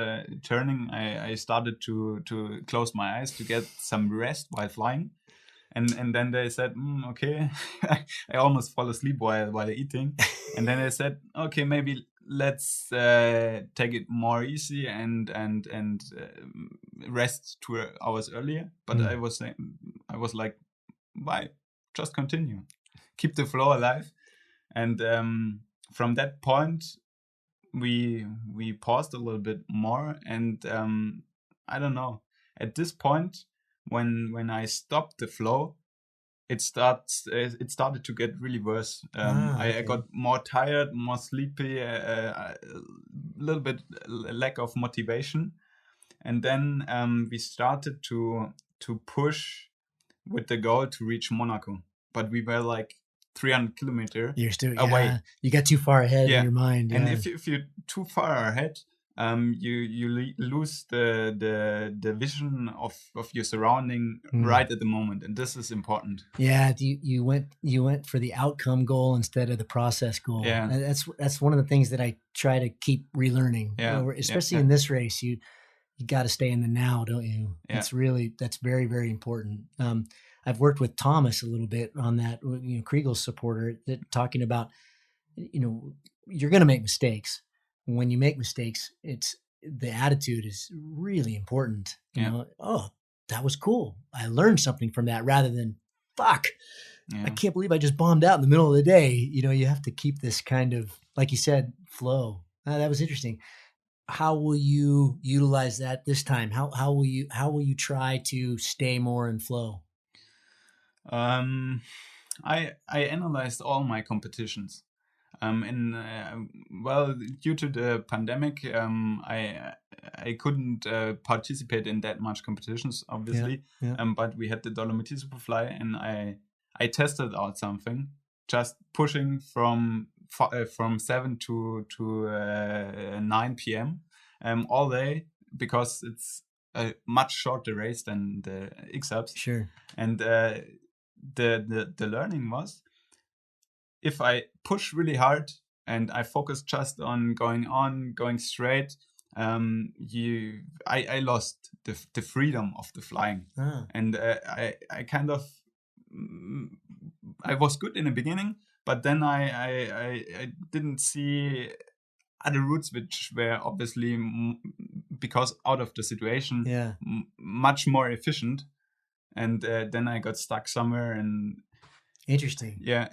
Speaker 4: turning, I started to close my eyes to get some rest while flying. And then they said, okay. I almost fall asleep while eating. And then they said, okay, maybe let's take it more easy and rest 2 hours earlier. But I was like, why? Just continue, keep the flow alive. And from that point, we paused a little bit more. And I don't know. At this point, when I stopped the flow, it started to get really worse. I got more tired, more sleepy, a little bit lack of motivation, and then we started to push with the goal to reach Monaco. But we were like 300 kilometers away.
Speaker 1: Yeah. You got too far ahead in your mind.
Speaker 4: And if you're too far ahead, you lose the vision of your surrounding right at the moment, and this is important.
Speaker 1: Yeah, you went for the outcome goal instead of the process goal.
Speaker 4: Yeah,
Speaker 1: and that's one of the things that I try to keep relearning.
Speaker 4: Yeah,
Speaker 1: especially in this race, you got to stay in the now, don't you?
Speaker 4: Yeah.
Speaker 1: That's very, very important. I've worked with Thomas a little bit on that. Chrigel's supporter, talking about you're going to make mistakes. When you make mistakes, the attitude is really important. You know, oh, that was cool. I learned something from that, rather than fuck. Yeah. I can't believe I just bombed out in the middle of the day. You have to keep this kind of, like you said, flow. That was interesting. How will you utilize that this time? How will you try to stay more in flow?
Speaker 4: I analyzed all my competitions. Due to the pandemic, I couldn't participate in that much competitions, obviously. But we had the Dolomiti Superfly, and I tested out something, just pushing from 7 to 9 p.m. All day, because it's a much shorter race than the X-Alps.
Speaker 1: Sure.
Speaker 4: And the learning was, if I push really hard and I focus just on going straight, I lost the freedom of the flying. And I kind of, I was good in the beginning, but then I didn't see other routes which were obviously, because out of the situation, much more efficient. And then I got stuck somewhere. And
Speaker 1: interesting.
Speaker 4: Yeah,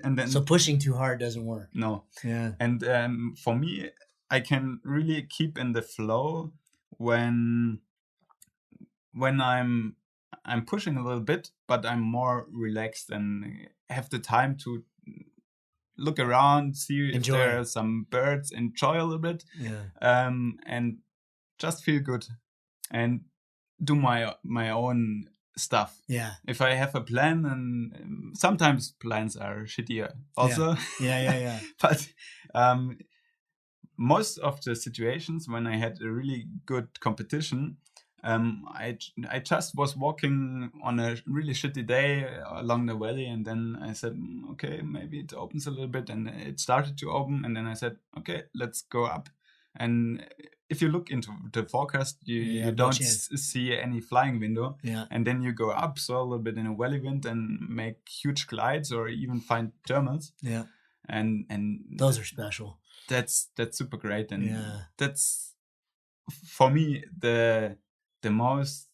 Speaker 4: and then,
Speaker 1: so pushing too hard doesn't work.
Speaker 4: No.
Speaker 1: Yeah.
Speaker 4: And for me, I can really keep in the flow when I'm pushing a little bit, but I'm more relaxed and have the time to look around, see if there are some birds, enjoy a little bit, and just feel good and do my own stuff.
Speaker 1: Yeah.
Speaker 4: If I have a plan, and sometimes plans are shitty also.
Speaker 1: Yeah.
Speaker 4: But most of the situations when I had a really good competition, I just was walking on a really shitty day along the valley, and then I said, okay, maybe it opens a little bit, and it started to open, and then I said, okay, let's go up. And if you look into the forecast, you don't see any flying window.
Speaker 1: Yeah.
Speaker 4: And then you go up, so a little bit in a valley wind, and make huge glides or even find thermals.
Speaker 1: Yeah.
Speaker 4: And
Speaker 1: those are special.
Speaker 4: That's super great. And that's, for me, the most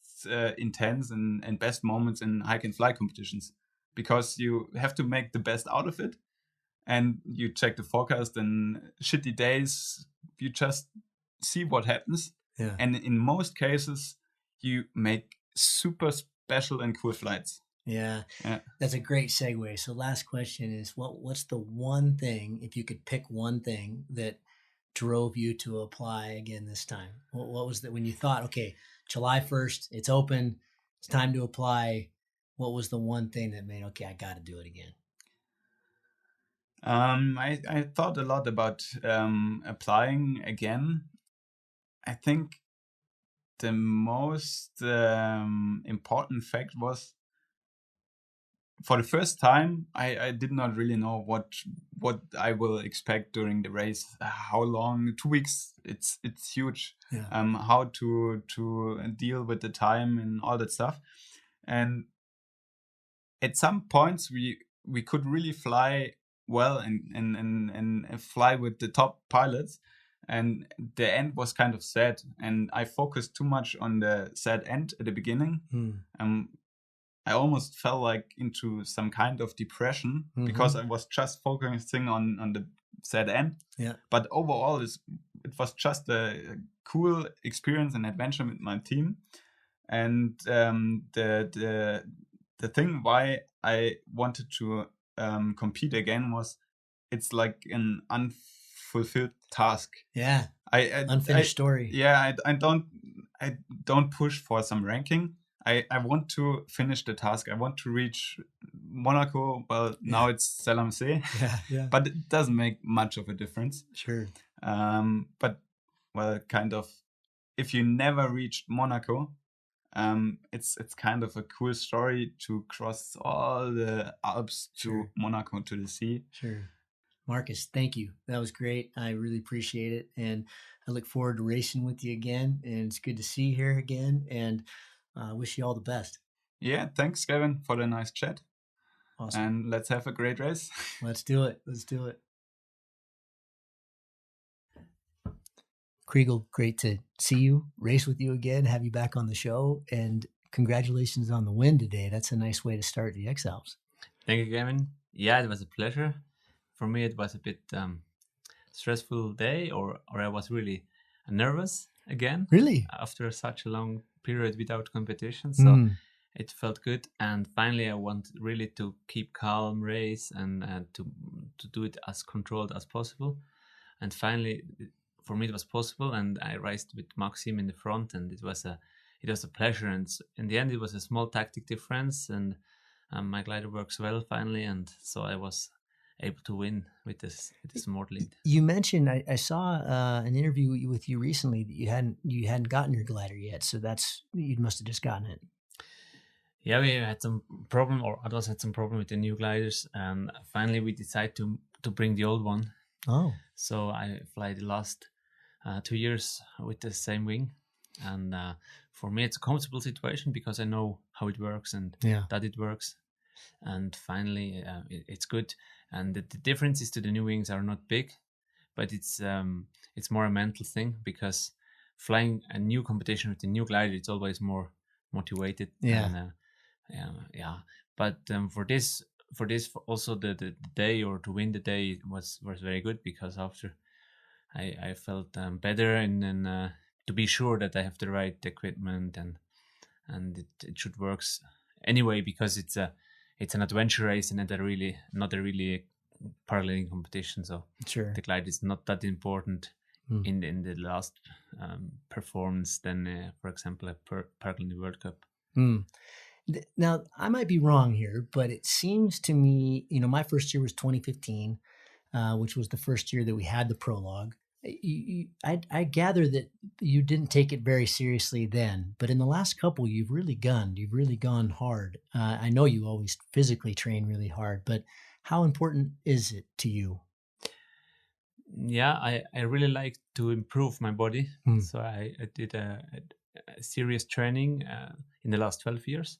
Speaker 4: intense and best moments in hike and fly competitions, because you have to make the best out of it. And you check the forecast, and shitty days, you just see what happens.
Speaker 1: Yeah.
Speaker 4: And in most cases, you make super special and cool flights.
Speaker 1: Yeah. That's a great segue. So last question is, what's the one thing, if you could pick one thing, that drove you to apply again this time? What was that when you thought, okay, July 1st, it's open, it's time to apply? What was the one thing that made, okay, I got to do it again?
Speaker 4: I thought a lot about applying again. I think the most important fact was, for the first time, I did not really know what I will expect during the race. How long? 2 weeks. It's huge.
Speaker 1: Yeah.
Speaker 4: How to deal with the time and all that stuff. And at some points we could really fly well and fly with the top pilots, and the end was kind of sad, and I focused too much on the sad end at the beginning. I almost fell like into some kind of depression because I was just focusing on the sad end.
Speaker 1: Yeah.
Speaker 4: But overall, it was just a cool experience and adventure with my team. And the thing why I wanted to compete again was it's like an unfulfilled task.
Speaker 1: Yeah. Unfinished story.
Speaker 4: Yeah. I don't push for some ranking. I want to finish the task. I want to reach Monaco. Well, now it's Salamsey.
Speaker 1: Yeah.
Speaker 4: But it doesn't make much of a difference.
Speaker 1: Sure.
Speaker 4: But, well, kind of, if you never reached Monaco, it's kind of a cool story to cross all the Alps to Monaco, to the sea.
Speaker 1: Sure. Markus, thank you. That was great. I really appreciate it. And I look forward to racing with you again. And it's good to see you here again. And I wish you all the best.
Speaker 4: Yeah, thanks, Kevin, for the nice chat.
Speaker 1: Awesome.
Speaker 4: And let's have a great race.
Speaker 1: Let's do it. Chrigel, great to see you, race with you again, have you back on the show, and congratulations on the win today. That's a nice way to start the X-Alps.
Speaker 5: Thank you, Kevin. Yeah, it was a pleasure. For me, it was a bit stressful day, or I was really nervous again.
Speaker 1: Really?
Speaker 5: After such a long period without competition. So it felt good. And finally, I wanted really to keep calm race and to do it as controlled as possible. And finally, for me, it was possible. And I raced with Maxim in the front, and it was a pleasure. And in the end, it was a small tactic difference, and my glider works well finally. And so I was able to win with this small lead.
Speaker 1: You mentioned I saw an interview with you recently that you hadn't gotten your glider yet, so you must have just gotten it.
Speaker 5: Yeah, we had some problem, or others had some problem with the new gliders, and finally we decided to bring the old one.
Speaker 1: Oh,
Speaker 5: so I fly the last 2 years with the same wing, and for me it's a comfortable situation because I know how it works and that it works. And finally, it's good. And the differences to the new wings are not big, but it's more a mental thing because flying a new competition with a new glider, it's always more motivated.
Speaker 1: Yeah.
Speaker 5: And, But for this also the day, or to win the day, was very good because after I felt better, and then to be sure that I have the right equipment and it should work anyway, because it's an adventure race and not a really paralleling competition. So
Speaker 1: sure,
Speaker 5: the glide is not that important in the last performance than, for example, a paralleling World Cup.
Speaker 1: Now, I might be wrong here, but it seems to me, my first year was 2015, which was the first year that we had the prologue. I gather that you didn't take it very seriously then, but in the last couple, you've really gone hard. I know you always physically train really hard, but how important is it to you?
Speaker 5: Yeah, I really like to improve my body. So I did a serious training in the last 12 years,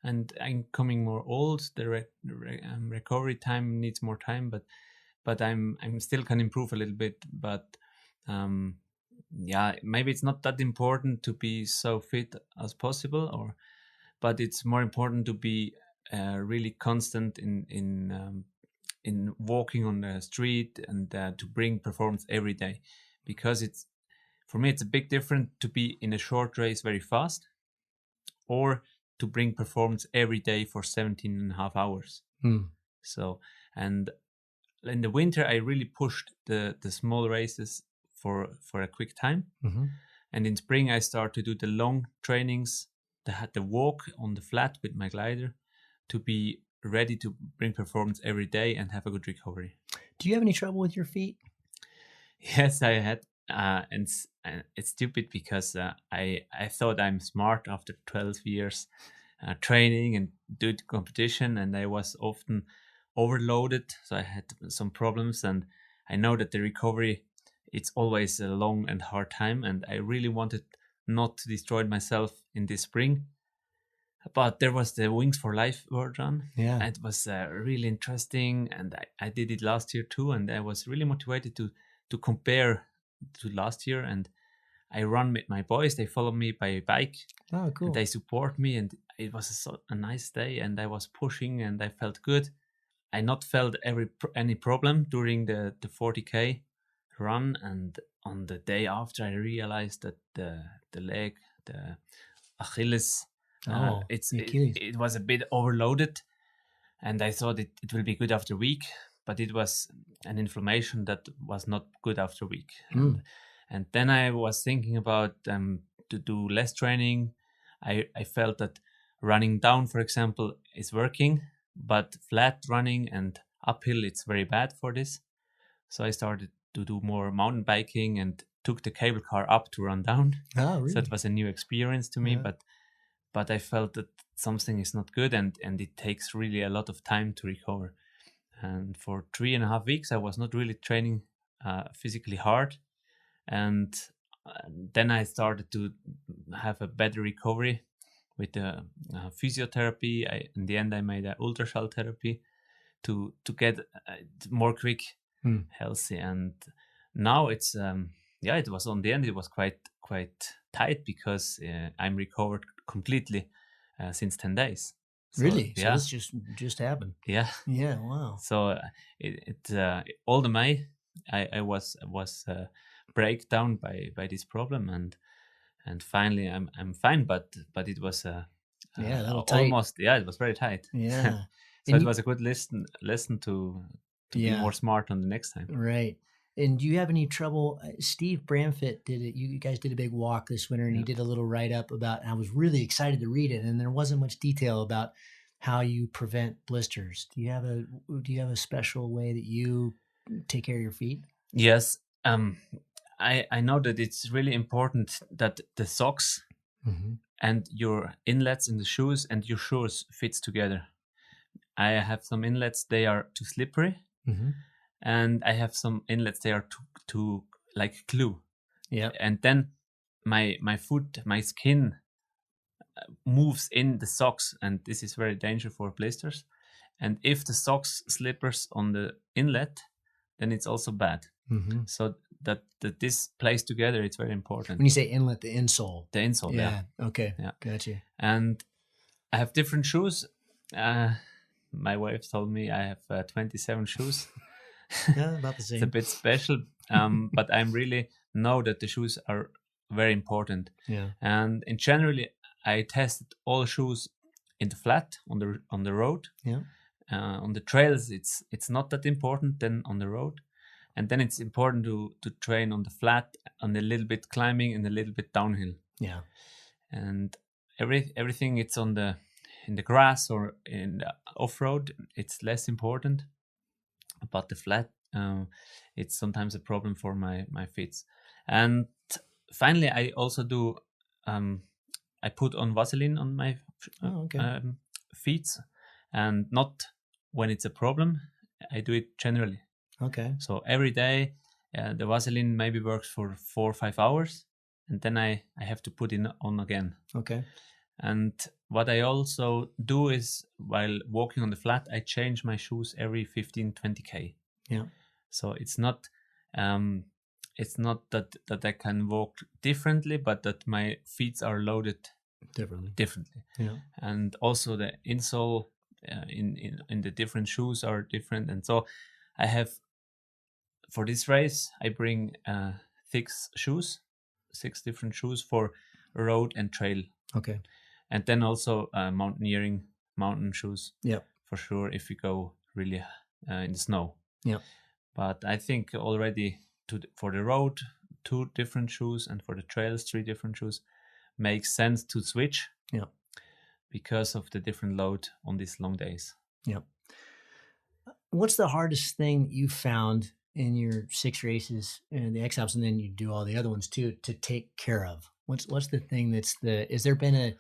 Speaker 5: and I'm coming more old. The recovery time needs more time, but I'm still can improve a little bit. But maybe it's not that important to be so fit as possible, but it's more important to be really constant in walking on the street and to bring performance every day, because for me it's a big difference to be in a short race very fast or to bring performance every day for 17.5 hours. So, and in the winter I really pushed the small races for a quick time, and in spring I start to do the long trainings, the walk on the flat with my glider, to be ready to bring performance every day and have a good recovery.
Speaker 1: Do you have any trouble with your feet?
Speaker 5: Yes, I had, and it's stupid because I thought I'm smart after 12 years training and doing competition, and I was often overloaded, so I had some problems, and I know that the recovery, it's always a long and hard time, and I really wanted not to destroy myself in this spring. But there was the Wings for Life World Run.
Speaker 1: Yeah.
Speaker 5: It was really interesting, and I did it last year too, and I was really motivated to compare to last year. And I run with my boys. They follow me by bike.
Speaker 1: Oh, cool.
Speaker 5: And they support me, and it was a nice day, and I was pushing, and I felt good. I not felt any problem during the 40K run, and on the day after, I realized that the leg, the Achilles, it was a bit overloaded, and I thought it will be good after a week, but it was an inflammation that was not good after a week. And then I was thinking about to do less training. I felt that running down, for example, is working, but flat running and uphill, it's very bad for this. So I started to do more mountain biking and took the cable car up to run down.
Speaker 1: Oh, really?
Speaker 5: So that was a new experience to me,
Speaker 1: Yeah.
Speaker 5: but I felt that something is not good, and it takes really a lot of time to recover. And for 3.5 weeks, I was not really training physically hard. And then I started to have a better recovery with the physiotherapy. In the end, I made an ultrasound therapy to get more quick, healthy. And now it's it was on the end. It was quite tight because I'm recovered completely since 10 days. So,
Speaker 1: really?
Speaker 5: Yeah.
Speaker 1: So this just happened.
Speaker 5: Yeah.
Speaker 1: Yeah. Wow.
Speaker 5: So all the May I was breakdown by this problem, and finally I'm fine, but it was almost tight. It was very tight.
Speaker 1: Yeah.
Speaker 5: So it was a good lesson to be more smart on the next time.
Speaker 1: Right. And do you have any trouble? Steve Bramfit did it. You guys did a big walk this winter, and he did a little write up about. And I was really excited to read it, and there wasn't much detail about how you prevent blisters. Do you have a special way that you take care of your feet?
Speaker 5: Yes. I know that it's really important that the socks and your inlets in the shoes and your shoes fits together. I have some inlets, they are too slippery, and I have some inlets, they are too like glue.
Speaker 1: Yeah.
Speaker 5: And then my skin moves in the socks, and this is very dangerous for blisters. And if the socks slippers on the inlet, then it's also bad. So that this plays together, it's very important.
Speaker 1: When you say inlet, the insole.
Speaker 5: The insole, yeah.
Speaker 1: Okay,
Speaker 5: yeah.
Speaker 1: Gotcha.
Speaker 5: And I have different shoes. My wife told me I have 27 shoes.
Speaker 1: Yeah, about the same.
Speaker 5: It's a bit special, but I'm really know that the shoes are very important.
Speaker 1: Yeah.
Speaker 5: And in generally, I tested all shoes in the flat on the road.
Speaker 1: Yeah.
Speaker 5: On the trails, it's not that important. Then on the road. And then it's important to train on the flat, on a little bit climbing and a little bit downhill.
Speaker 1: Yeah. And
Speaker 5: everything it's in the grass or in the off-road, it's less important. But the flat, it's sometimes a problem for my feet. And finally, I also do, I put on Vaseline on my feet, and not when it's a problem. I do it generally.
Speaker 1: Okay.
Speaker 5: So every day, the Vaseline maybe works for 4 or 5 hours, and then I have to put it on again.
Speaker 1: Okay.
Speaker 5: And what I also do is, while walking on the flat, I change my shoes every 15-20K.
Speaker 1: Yeah.
Speaker 5: So it's not that I can walk differently, but that my feet are loaded differently.
Speaker 1: Yeah.
Speaker 5: And also the insole in the different shoes are different, and so I have. For this race, I bring 6 different shoes for road and trail.
Speaker 1: Okay.
Speaker 5: And then also mountain shoes.
Speaker 1: Yeah.
Speaker 5: For sure, if we go really in the snow.
Speaker 1: Yeah.
Speaker 5: But I think already for the road, 2 different shoes, and for the trails, 3 different shoes makes sense to switch.
Speaker 1: Yeah.
Speaker 5: Because of the different load on these long days.
Speaker 1: Yeah. What's the hardest thing you found in your 6 races and the X-Alps, and then you do all the other ones too, to take care of? What's the thing is there been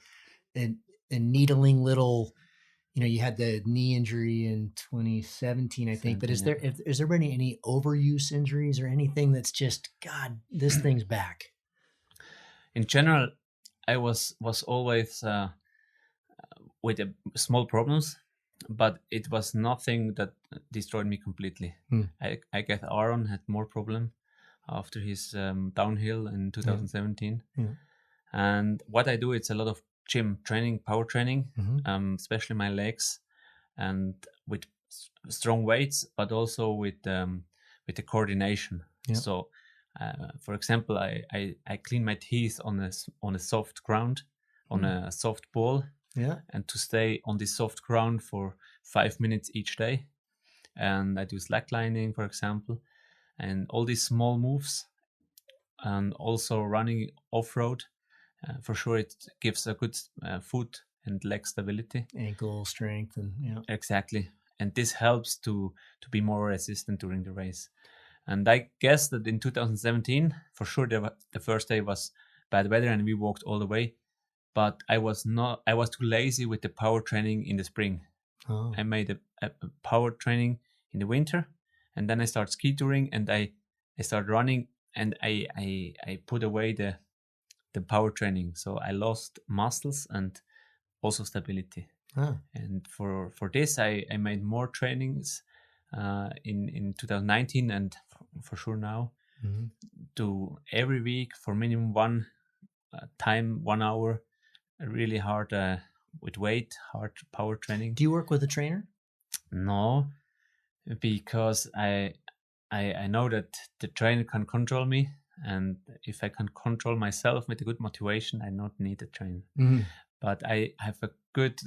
Speaker 1: a needling little, you had the knee injury in 2017, I think, but is there been any overuse injuries or anything that's just, God, this thing's back?
Speaker 5: In general, I was always with small problems, but it was nothing that destroyed me completely. I guess Aaron had more problem after his downhill in 2017. And what I do, it's a lot of gym training, power training, especially my legs, and with strong weights, but also with the coordination. So, for example, I clean my teeth on a soft ground, on a soft ball, and to stay on this soft ground for 5 minutes each day. And I do slacklining, for example, and all these small moves, and also running off-road. For sure, it gives a good foot and leg stability,
Speaker 1: ankle strength, and
Speaker 5: exactly. And this helps to be more resistant during the race. And I guess that in 2017, for sure, the first day was bad weather and we walked all the way. But I was too lazy with the power training in the spring. I made a power training in the winter, and then I started ski touring, and I started running, and I put away the power training. So I lost muscles and also stability. And for this, I made more trainings in 2019 and for sure now, do every week for minimum 1 hour, really hard with weight, hard power training.
Speaker 1: Do you work with a trainer?
Speaker 5: No, because I know that the trainer can control me, and if I can control myself with a good motivation, I don't need a trainer. But I have a good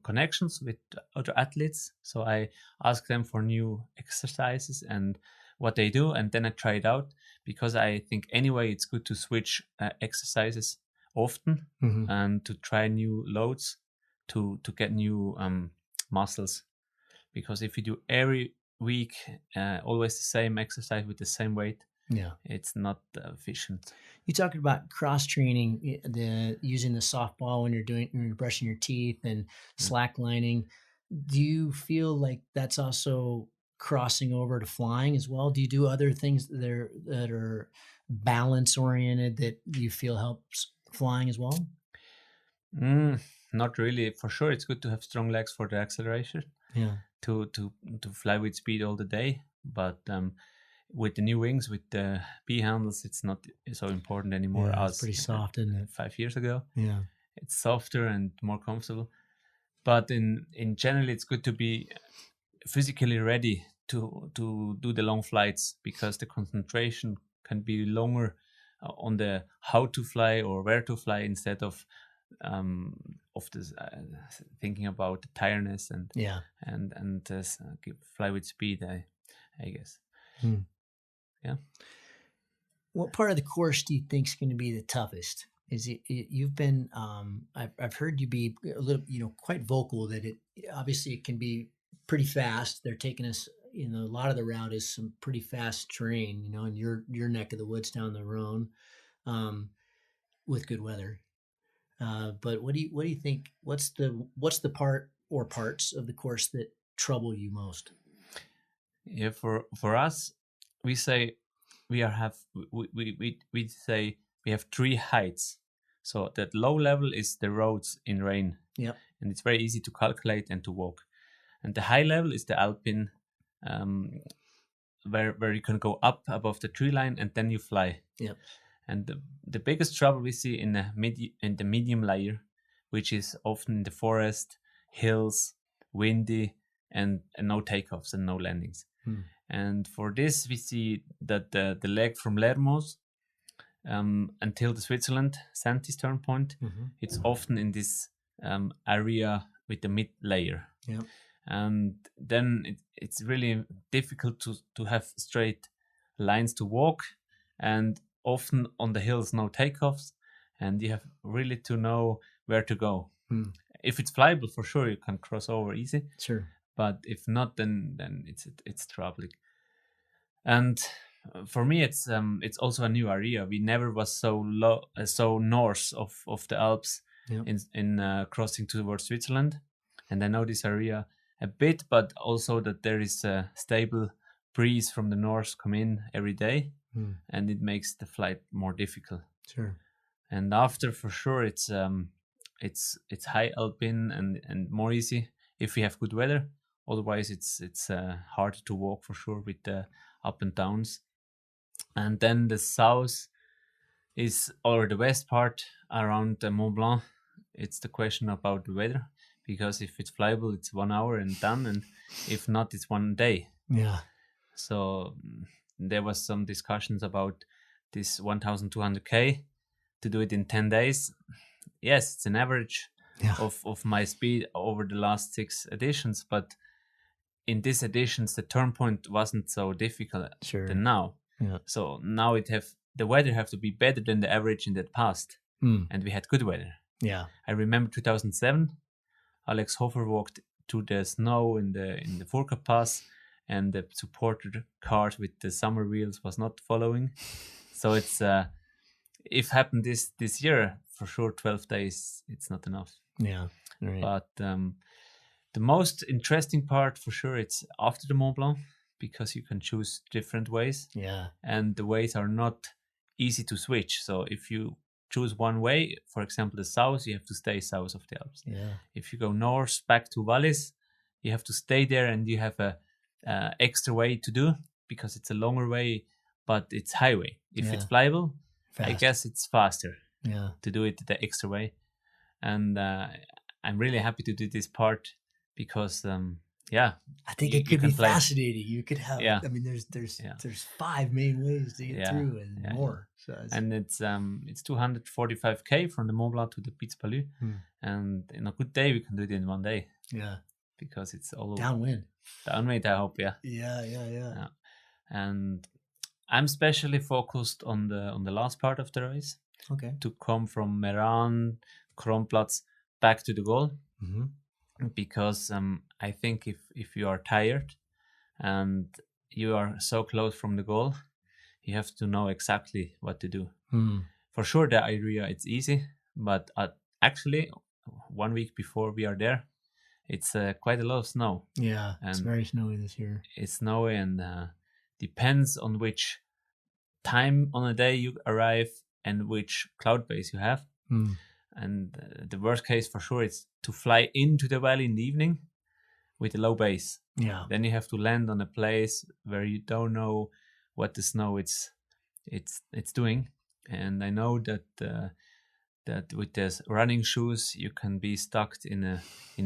Speaker 5: connections with other athletes, so I ask them for new exercises and what they do, and then I try it out, because I think anyway it's good to switch exercises often and to try new loads to get new muscles. Because if you do every week always the same exercise with the same weight, it's not efficient.
Speaker 1: You talked about cross training, using the softball when you're brushing your teeth, and slacklining. Do you feel like that's also crossing over to flying as well? Do you do other things that are balance oriented that you feel helps flying as well?
Speaker 5: Not really. For sure, it's good to have strong legs for the acceleration. To fly with speed all the day, but with the new wings, with the B handles, it's not so important anymore.
Speaker 1: It's pretty soft, isn't it?
Speaker 5: 5 years ago. It's softer and more comfortable. But in general, it's good to be physically ready to do the long flights, because the concentration can be longer on the how to fly or where to fly, instead of this thinking about the tiredness and fly with speed. I guess.
Speaker 1: What part of the course do you think is going to be the toughest? Is it you've been? I've heard you be a little, quite vocal that it obviously it can be pretty fast. They're taking us. A lot of the route is some pretty fast terrain. In your neck of the woods down the Rhone, with good weather. But what do you think? What's the part or parts of the course that trouble you most?
Speaker 5: Yeah, for us, we say we have 3 heights. So that low level is the roads in rain. And it's very easy to calculate and to walk. And the high level is the alpine, where you can go up above the tree line and then you fly. And the biggest trouble we see in the medium layer, which is often in the forest, hills, windy, and no takeoffs and no landings. And for this, we see that the leg from Lermoos until the Switzerland Santis turn point, it's often in this area with the mid layer. And then it's really difficult to have straight lines to walk, and often on the hills no takeoffs, and you have really to know where to go. If it's flyable, for sure you can cross over easy.
Speaker 1: Sure.
Speaker 5: But if not, then it's troubling. And for me, it's also a new area. We never was so north of the Alps in crossing towards Switzerland, and I know this area a bit, but also that there is a stable breeze from the north come in every day, and it makes the flight more difficult.
Speaker 1: Sure.
Speaker 5: And after, for sure, it's it's high alpine and more easy if we have good weather. Otherwise, it's hard to walk for sure with the up and downs. And then the south is, or the west part around Mont Blanc. It's the question about the weather, because if it's flyable, it's 1 hour and done, and if not, it's 1 day.
Speaker 1: Yeah.
Speaker 5: So there was some discussions about this 1,200K to do it in 10 days. Yes, it's an average of my speed over the last 6 editions, but in these editions, the turn point wasn't so difficult than now.
Speaker 1: Yeah.
Speaker 5: So now the weather have to be better than the average in the past. And we had good weather.
Speaker 1: Yeah.
Speaker 5: I remember 2007, Alex Hofer walked to the snow in the Furka Pass, and the supporter cars with the summer wheels was not following. So it's if happened this year, for sure 12 days it's not enough.
Speaker 1: Yeah. Right.
Speaker 5: But the most interesting part for sure, it's after the Mont Blanc, because you can choose different ways.
Speaker 1: Yeah.
Speaker 5: And the ways are not easy to switch. So if you choose one way, for example, the south, you have to stay south of the Alps.
Speaker 1: Yeah.
Speaker 5: If you go north back to Valais, you have to stay there, and you have a extra way to do, because it's a longer way, but it's highway. If it's flyable, I guess it's faster to do it the extra way. And I'm really happy to do this part, because
Speaker 1: I think it could be fascinating. You could have, I mean, there's 5 main ways to get through, and more. So
Speaker 5: it's 245K from the Mont Blanc to the Piz Palu, and in a good day we can do it in 1 day.
Speaker 1: Yeah,
Speaker 5: because it's all
Speaker 1: downwind.
Speaker 5: Downwind, I hope.
Speaker 1: Yeah.
Speaker 5: And I'm specially focused on the last part of the race.
Speaker 1: Okay.
Speaker 5: To come from Meran, Kronplatz back to the goal.
Speaker 1: Mm-hmm.
Speaker 5: Because I think if you are tired and you are so close from the goal, you have to know exactly what to do. For sure, the area, it's easy, but actually 1 week before we are there, it's quite a lot of snow.
Speaker 1: Yeah, it's very snowy this year.
Speaker 5: It's snowy, and depends on which time on a day you arrive and which cloud base you have. And the worst case for sure is to fly into the valley in the evening with a low base.
Speaker 1: Yeah.
Speaker 5: Then you have to land on a place where you don't know what the snow it's doing. And I know that that with the running shoes you can be stuck in a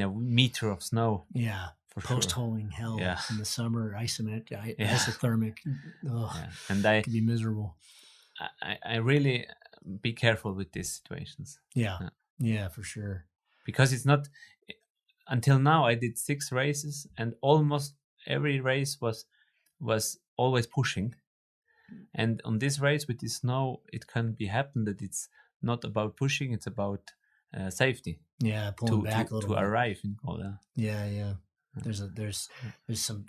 Speaker 5: meter of snow.
Speaker 1: Yeah.
Speaker 5: For
Speaker 1: post-holing hell in the summer, isothermic.
Speaker 5: And
Speaker 1: it can be miserable.
Speaker 5: I really be careful with these situations.
Speaker 1: Yeah, for sure.
Speaker 5: Because it's not, until now I did 6 races, and almost every race was always pushing. And on this race with the snow, it can be happen that it's not about pushing, it's about safety.
Speaker 1: Yeah, pulling back a little
Speaker 5: to
Speaker 1: bit.
Speaker 5: arrive in goal.
Speaker 1: Yeah. There's some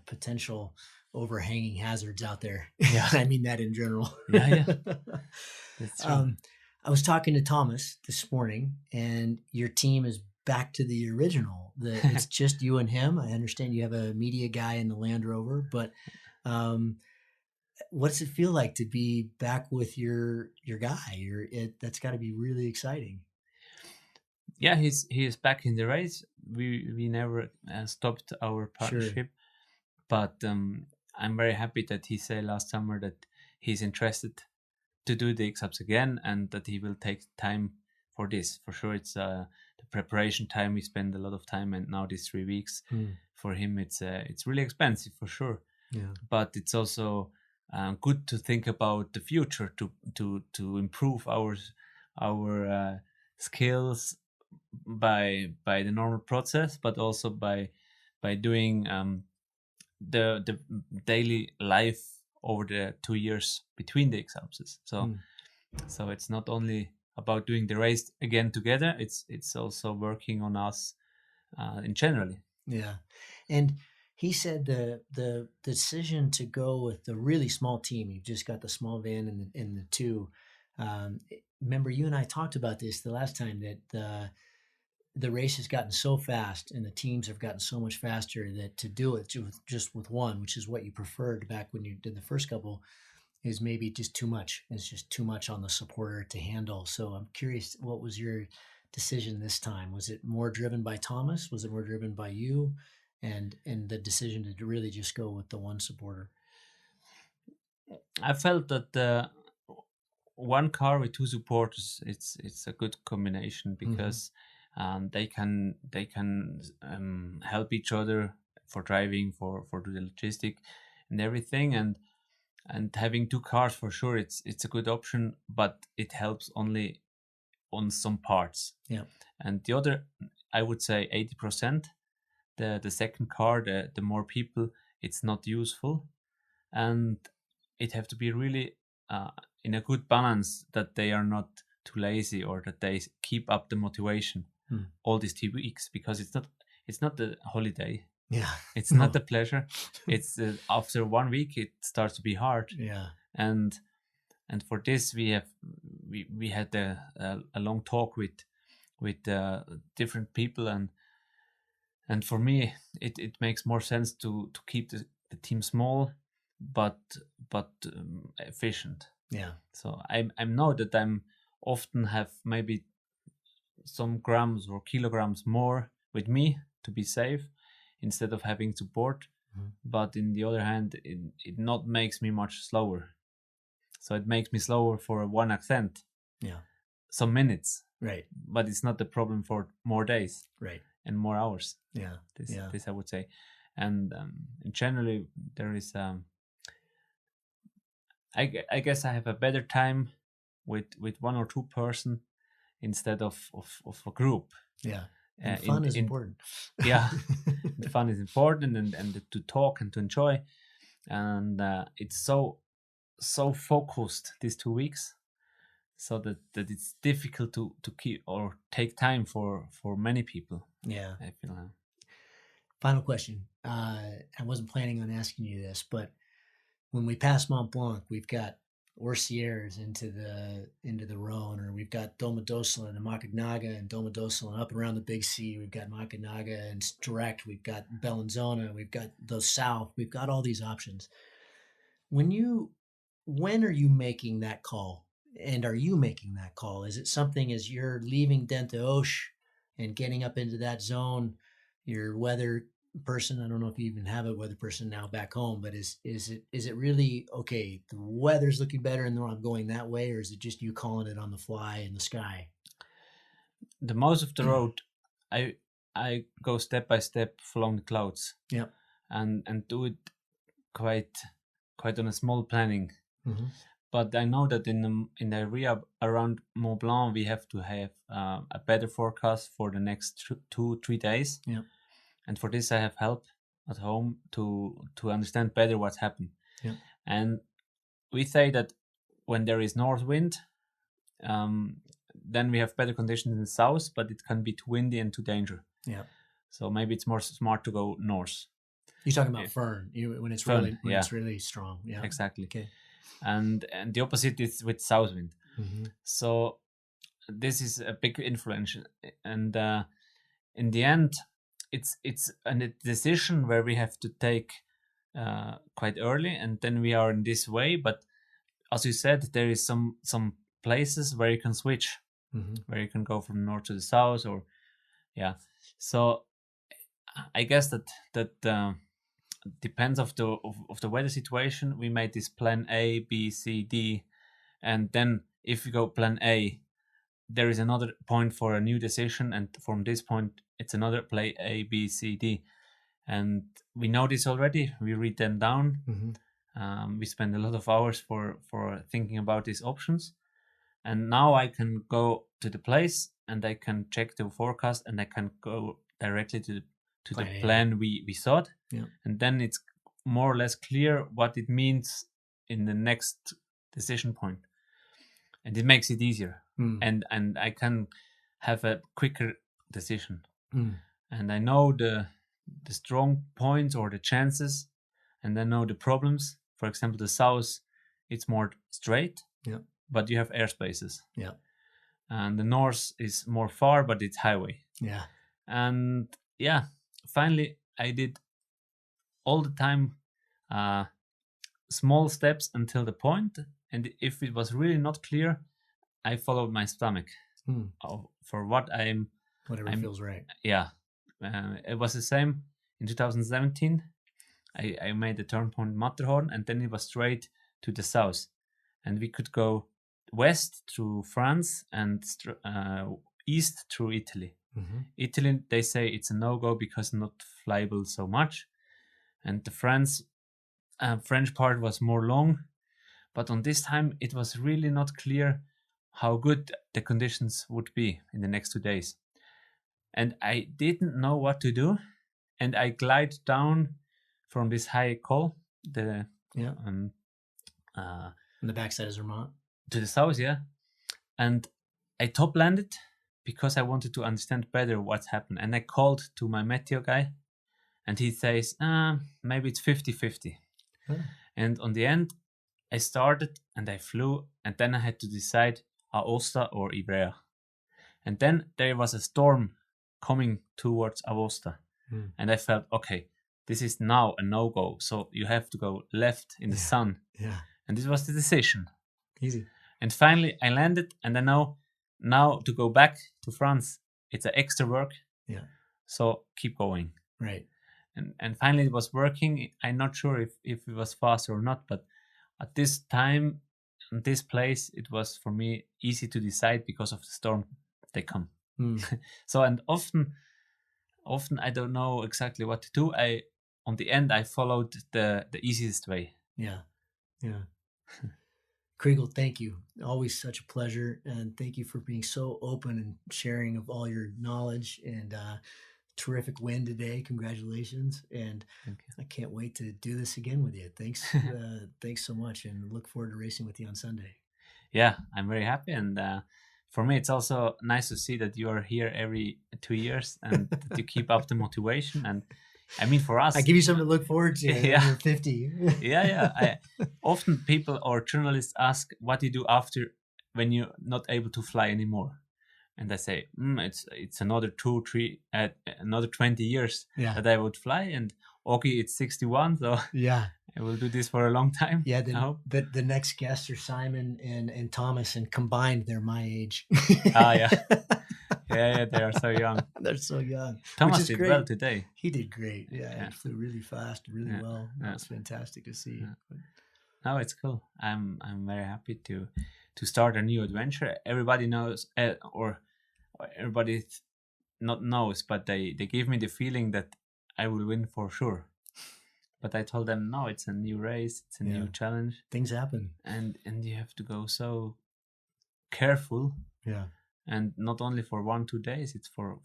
Speaker 1: potential overhanging hazards out there.
Speaker 5: Yeah.
Speaker 1: I mean that in general.
Speaker 5: Yeah. That's true.
Speaker 1: I was talking to Thomas this morning, and your team is back to the original. It's just you and him. I understand you have a media guy in the Land Rover, but what does it feel like to be back with your guy? That's got to be really exciting.
Speaker 5: Yeah, he is back in the race. We never stopped our partnership, but I'm very happy that he said last summer that he's interested to do the X-Alps again, and that he will take time for this. For sure, it's the preparation time. We spend a lot of time, and now these 3 weeks for him, it's really expensive for sure.
Speaker 1: Yeah,
Speaker 5: but it's also good to think about the future to improve our skills by the normal process, but also by doing the daily life over the 2 years between the X-Alps. So it's not only about doing the race again together, it's also working on us in generally.
Speaker 1: Yeah. And he said the decision to go with the really small team, you've just got the small van and the 2. Remember, you and I talked about this the last time, that the race has gotten so fast and the teams have gotten so much faster that to do it just with one, which is what you preferred back when you did the first couple, is maybe just too much. It's just too much on the supporter to handle. So I'm curious, what was your decision this time? Was it more driven by Thomas? Was it more driven by you? And the decision to really just go with the one supporter?
Speaker 5: I felt that one car with two supporters, it's a good combination because they can help each other for driving, for the logistic and everything, and having two cars for sure it's a good option, but it helps only on some parts.
Speaker 1: Yeah.
Speaker 5: And the other, I would say 80%, the second car, the more people, it's not useful, and it have to be really in a good balance, that they are not too lazy or that they keep up the motivation all these 2 weeks, because it's not the holiday.
Speaker 1: Yeah.
Speaker 5: It's not the pleasure. It's after 1 week it starts to be hard.
Speaker 1: Yeah.
Speaker 5: And for this we had a long talk with different people, and for me it makes more sense to keep the team small but efficient.
Speaker 1: Yeah.
Speaker 5: So I know that I'm often have maybe some grams or kilograms more with me to be safe instead of having support. But in the other hand, it not makes me much slower. So it makes me slower for 1%.
Speaker 1: Yeah.
Speaker 5: Some minutes.
Speaker 1: Right.
Speaker 5: But it's not the problem for more days.
Speaker 1: Right.
Speaker 5: And more hours.
Speaker 1: Yeah.
Speaker 5: This I would say. And generally there is I guess I have a better time with one or two person instead of a group.
Speaker 1: Yeah. And fun is important.
Speaker 5: Yeah. The fun is important, and to talk and to enjoy. And it's so focused these 2 weeks, so that it's difficult to keep or take time for many people.
Speaker 1: Yeah.
Speaker 5: I feel.
Speaker 1: Final question. I wasn't planning on asking you this, but when we pass Mont Blanc, we've got Orsières into the Rhone, or we've got Domodossola and Macagnaga and Domodossola up around the Big C. We've got Macagnaga and direct. We've got Bellinzona. We've got the South. We've got all these options. When are you making that call? And are you making that call? Is it something as you're leaving Dente Oche and getting up into that zone, your weather person, I don't know if you even have a weather person now back home, but is it really, okay, the weather's looking better and I'm going that way, or is it just you calling it on the fly in the sky?
Speaker 5: The most of the road, I go step by step along the clouds.
Speaker 1: Yeah. And
Speaker 5: do it quite on a small planning.
Speaker 1: Mm-hmm.
Speaker 5: But I know that in the area around Mont Blanc, we have to have a better forecast for the next 2-3 days.
Speaker 1: Yeah.
Speaker 5: And for this, I have help at home to understand better what's happened.
Speaker 1: Yeah.
Speaker 5: And we say that when there is north wind, then we have better conditions in the south, but it can be too windy and too dangerous.
Speaker 1: Yeah.
Speaker 5: So maybe it's more smart to go north.
Speaker 1: You're talking about Fern, when it's
Speaker 5: Fern,
Speaker 1: it's really strong. Yeah.
Speaker 5: Exactly.
Speaker 1: Okay.
Speaker 5: And the opposite is with south wind.
Speaker 1: Mm-hmm.
Speaker 5: So this is a big influence, and in the end, it's a decision where we have to take quite early, and then we are in this way. But as you said, there is some places where you can switch, where you can go from north to the south, or So I guess that depends of the weather situation. We made this plan A, B, C, D, and then if we go plan A, there is another point for a new decision, and from this point it's another play A, B, C, D, and we know this already. We read them down. We spend a lot of hours for thinking about these options, and now I can go to the place and I can check the forecast and I can go directly to the plan we thought.
Speaker 1: Yeah.
Speaker 5: And then it's more or less clear what it means in the next decision point, and it makes it easier. And I can have a quicker decision. And I know the strong points or the chances, and I know the problems. For example, the south, it's more straight, but you have air spaces. And the north is more far, but it's highway. And finally I did all the time small steps until the point, and if it was really not clear, I followed my stomach. for what
Speaker 1: whatever feels right.
Speaker 5: Yeah, it was the same in 2017. I made the turn point Matterhorn, and then it was straight to the south, and we could go west through France and east through Italy. Italy, they say it's a no-go because not flyable so much, and the French part was more long, but on this time it was really not clear how good the conditions would be in the next 2 days, and I didn't know what to do, and I glide down from this high col,
Speaker 1: on the backside of Zermatt
Speaker 5: to the south, and I top landed because I wanted to understand better what's happened, and I called to my Meteo guy, and he says, maybe it's 50-50. And on the end, I started and I flew, and then I had to decide Aosta or Ivrea. And then there was a storm coming towards Aosta, and I felt, okay, this is now a no-go, so you have to go left in the sun. And this was the decision.
Speaker 1: Easy.
Speaker 5: And finally I landed, and I know now to go back to France, it's an extra work. So keep going.
Speaker 1: Right.
Speaker 5: And finally it was working. I'm not sure if it was fast or not, but at this time, in this place, it was for me easy to decide because of the storm they come. So, and often I don't know exactly what to do. On the end, I followed the easiest way.
Speaker 1: Yeah. Chrigel, thank you. Always such a pleasure. And thank you for being so open and sharing of all your knowledge, and terrific win today. Congratulations. And I can't wait to do this again with you. Thanks. Thanks so much, and look forward to racing with you on Sunday.
Speaker 5: Yeah, I'm very happy. And for me, it's also nice to see that you are here every 2 years and that you keep up the motivation. And I mean, for us,
Speaker 1: I give you something to look forward to.
Speaker 5: Yeah.
Speaker 1: You're 50.
Speaker 5: Often people or journalists ask what you do after when you're not able to fly anymore, and I say, it's another 20 years that I would fly. And Augie, it's 61, so I will do this for a long time.
Speaker 1: Yeah, the next guests are Simon and Thomas, and combined they're my age.
Speaker 5: Yeah, they are so young.
Speaker 1: They're so young.
Speaker 5: Thomas did well today.
Speaker 1: He did great. He flew really fast, really well. That was fantastic to see.
Speaker 5: No, it's cool. I'm very happy to start a new adventure. Everybody knows, or everybody not knows, but they give me the feeling that I will win for sure. But I told them, no, it's a new race, it's a new challenge.
Speaker 1: Things happen,
Speaker 5: and you have to go so careful. And not only for 1-2 days, it's for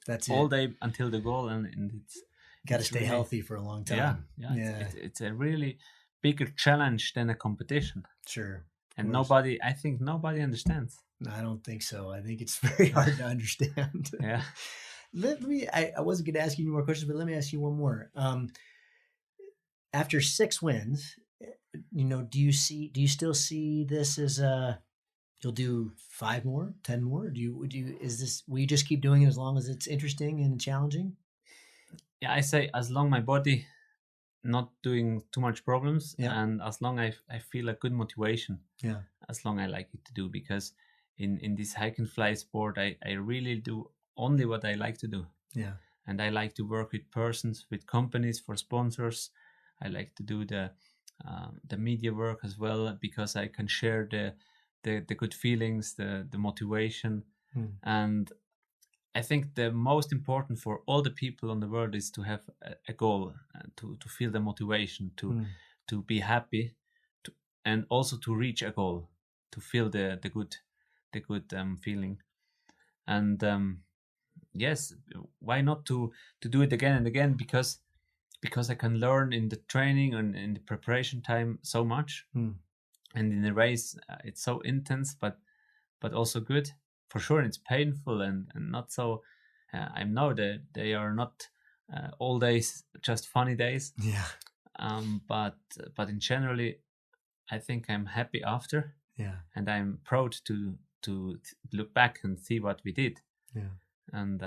Speaker 1: that's
Speaker 5: all day until the goal, and it's
Speaker 1: got to stay really healthy for a long time.
Speaker 5: It's a really bigger challenge than a competition.
Speaker 1: Sure.
Speaker 5: And I think nobody understands.
Speaker 1: No, I don't think so. I think it's very hard to understand. I wasn't going to ask you any more questions, but let me ask you one more. After 6 wins, do you still see this as you'll do 5 more, 10 more? Will you just keep doing it as long as it's interesting and challenging?
Speaker 5: Yeah, I say as long my body not doing too much problems, and as long I feel a good motivation, as long I like it to do, because in this hike and fly sport, I really do only what I like to do. And I like to work with persons, with companies, for sponsors. I like to do the media work as well, because I can share the good feelings, the motivation. And I think the most important for all the people on the world is to have a goal, to feel the motivation, to be happy, and also to reach a goal, to feel the good feeling. And yes, why not to do it again and again, because I can learn in the training and in the preparation time so much. And in the race, it's so intense, but also good. For sure, it's painful and not so. I know that they are not all days just funny days. But in generally, I think I'm happy after. And I'm proud to look back and see what we did. And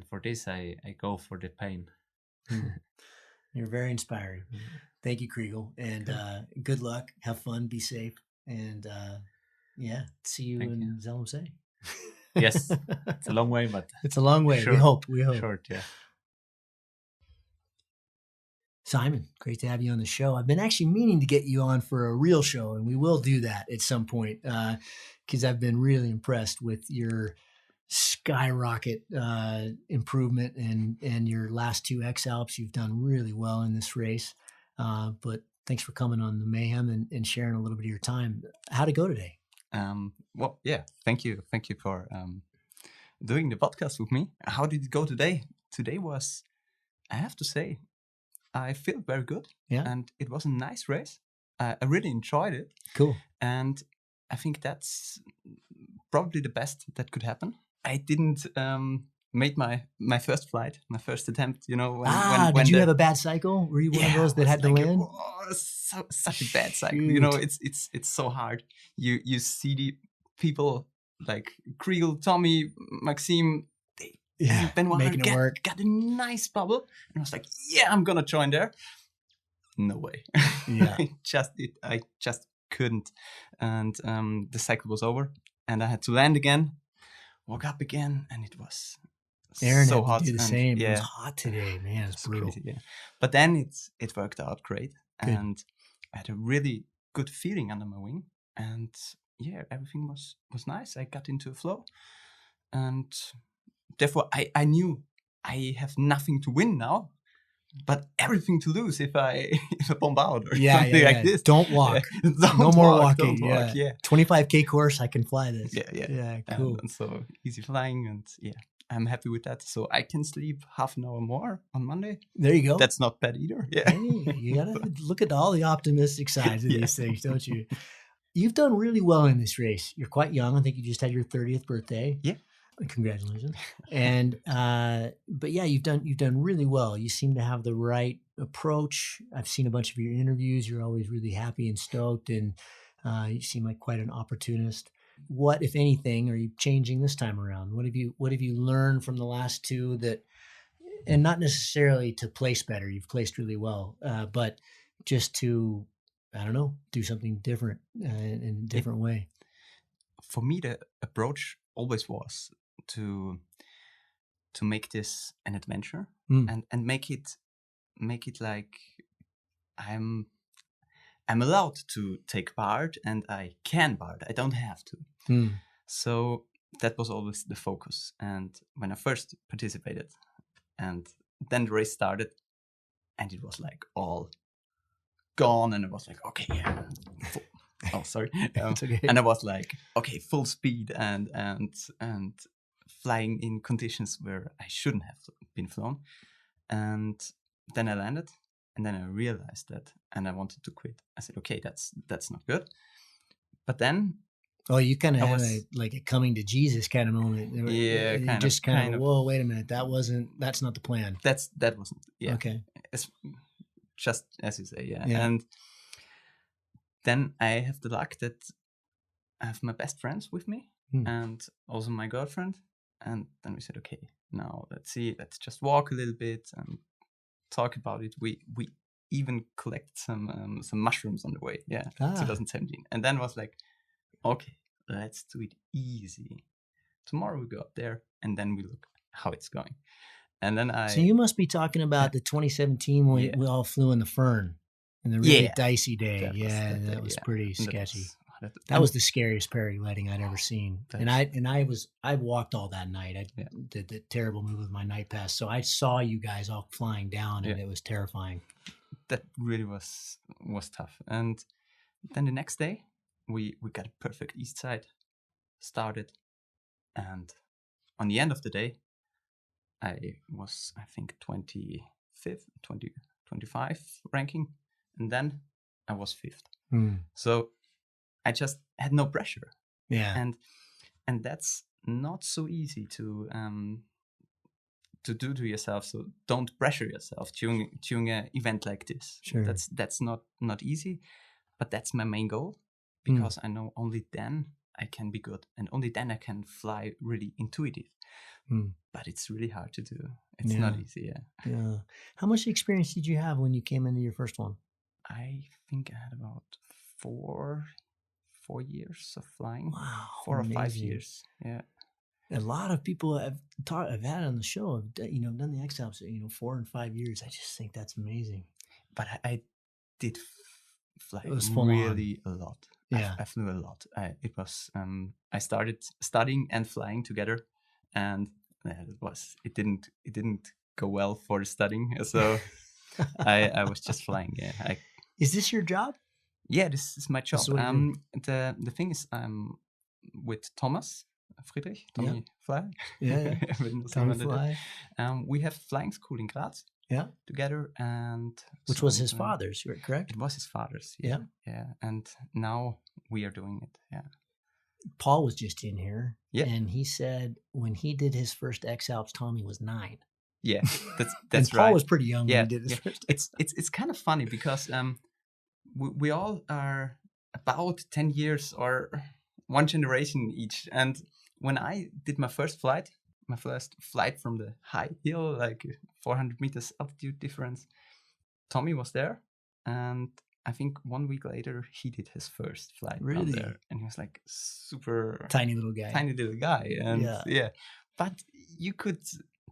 Speaker 5: for this, I go for the pain.
Speaker 1: You're very inspiring. Thank you, Chrigel, and good luck. Have fun. Be safe, and see you in Zelmsee.
Speaker 5: Yes, it's a long way, but
Speaker 1: it's a long way.
Speaker 5: Sure.
Speaker 1: We hope.
Speaker 5: Short, yeah.
Speaker 1: Simon, great to have you on the show. I've been actually meaning to get you on for a real show, and we will do that at some point because I've been really impressed with your skyrocket improvement and your last 2 X-Alps. You've done really well in this race. But thanks for coming on the Mayhem and sharing a little bit of your time. How'd it go today?
Speaker 6: Well, yeah, thank you for doing the podcast with me. How did it go today? Today was, I have to say, I feel very good.
Speaker 1: Yeah.
Speaker 6: And it was a nice race. I really enjoyed it.
Speaker 1: Cool.
Speaker 6: And I think that's probably the best that could happen. I didn't make my first flight, my first attempt, you know. When
Speaker 1: did you have a bad cycle? Were you one of those that had to land?
Speaker 6: Such a bad cycle. You know, it's so hard. You see the people like Chrigel, Tommy, Maxime, Benoit
Speaker 1: making it work.
Speaker 6: Got a nice bubble. And I was like, yeah, I'm gonna join there. No way.
Speaker 1: Yeah.
Speaker 6: I just couldn't. And the cycle was over and I had to land again, woke up again, and it was
Speaker 1: Aaron
Speaker 6: so
Speaker 1: had
Speaker 6: hot.
Speaker 1: to do the
Speaker 6: and,
Speaker 1: same.
Speaker 6: Yeah,
Speaker 1: It was hot today, man. It's brutal.
Speaker 6: crazy, yeah. But then it worked out great.
Speaker 1: Good.
Speaker 6: And I had a really good feeling under my wing. And yeah, everything was nice. I got into a flow. And therefore I knew I have nothing to win now, but everything to lose if I bomb out or something like this.
Speaker 1: Don't walk. No more walking. Yeah. 25K course, I can fly this.
Speaker 6: Yeah.
Speaker 1: Cool.
Speaker 6: And so easy flying, and yeah, I'm happy with that. So I can sleep half an hour more on Monday.
Speaker 1: There you go.
Speaker 6: That's not bad either. Yeah.
Speaker 1: Hey, you gotta look at all the optimistic sides of these things, don't you? You've done really well in this race. You're quite young. I think you just had your 30th birthday.
Speaker 6: Yeah.
Speaker 1: Congratulations. And but yeah, you've done really well. You seem to have the right approach. I've seen a bunch of your interviews. You're always really happy and stoked, and you seem like quite an opportunist. What, if anything, are you changing this time around? What have you learned from the last 2 that, and not necessarily to place better, you've placed really well, but just to, I don't know, do something different in a different way?
Speaker 6: For me, the approach always was to make this an adventure and make it like I'm allowed to take part and I can part. I don't have to. So that was always the focus. And when I first participated, and then the race started, and it was like all gone, and it was like, okay, yeah. Oh, sorry.
Speaker 1: Okay.
Speaker 6: And I was like, okay, full speed and flying in conditions where I shouldn't have been flown. And then I landed, and then I realized that, and I wanted to quit. I said, okay, that's not good. But then,
Speaker 1: you kind of had a coming to Jesus kind of moment.
Speaker 6: Yeah,
Speaker 1: kind of. Whoa, wait a minute, that's not the plan.
Speaker 6: That wasn't. Yeah.
Speaker 1: Okay.
Speaker 6: It's just as you say, yeah.
Speaker 1: Yeah.
Speaker 6: And then I have the luck that I have my best friends with me and also my girlfriend. And then we said, okay, now let's just walk a little bit and talk about it. We even collect some mushrooms on the way. Yeah, 2017. And then was like, okay, let's do it easy. Tomorrow we go up there and then we look how it's going. And then
Speaker 1: So you must be talking about the 2017 when we all flew in the Fern. And the really dicey day. That was pretty sketchy. That was the scariest paragliding I'd ever seen. And I walked all that night. I did the terrible move with my night pass. So I saw you guys all flying down, and it was terrifying.
Speaker 6: That really was tough. And then the next day, we got a perfect east side, started, and on the end of the day, I was, I think, 25 ranking. And then I was 5th. So I just had no pressure.
Speaker 1: Yeah.
Speaker 6: And that's not so easy to do to yourself. So don't pressure yourself during an event like this.
Speaker 1: Sure.
Speaker 6: That's not easy, but that's my main goal, because I know only then I can be good, and only then I can fly really intuitive. But it's really hard to do. It's not easy.
Speaker 1: Yeah. How much experience did you have when you came into your first one?
Speaker 6: I think I had about four 4 years of flying.
Speaker 1: Wow,
Speaker 6: 4 or 5
Speaker 1: amazing.
Speaker 6: years. Yeah.
Speaker 1: A lot of people I've had on the show have done the X-Alps 4 and 5 years. I just think that's amazing.
Speaker 6: But I did fly
Speaker 1: It was full
Speaker 6: really a lot.
Speaker 1: Yeah.
Speaker 6: I flew a lot. It was I started studying and flying together, and it didn't go well for the studying. So I was just flying. Yeah.
Speaker 1: Is this your job?
Speaker 6: Yeah, this is my job.
Speaker 1: That's what you
Speaker 6: The thing is, I'm with Thomas Friedrich, Tommy Fly.
Speaker 1: Yeah. Tommy Fly.
Speaker 6: We have flying school in Graz.
Speaker 1: Yeah.
Speaker 6: Together, and
Speaker 1: which was his father's, correct?
Speaker 6: It was his father's.
Speaker 1: Yeah.
Speaker 6: And now we are doing it. Yeah.
Speaker 1: Paul was just in here.
Speaker 6: Yeah.
Speaker 1: And he said when he did his first X-Alps, Tommy was 9.
Speaker 6: Yeah, that's
Speaker 1: and Paul
Speaker 6: right.
Speaker 1: was pretty young when he did his first.
Speaker 6: It's kind of funny because we all are about 10 years or one generation each. And when I did my first flight from the high hill, like 400 meters altitude difference, Tommy was there, and I think 1 week later he did his first flight.
Speaker 1: Really?
Speaker 6: There, and he was like super
Speaker 1: tiny little guy,
Speaker 6: and but you could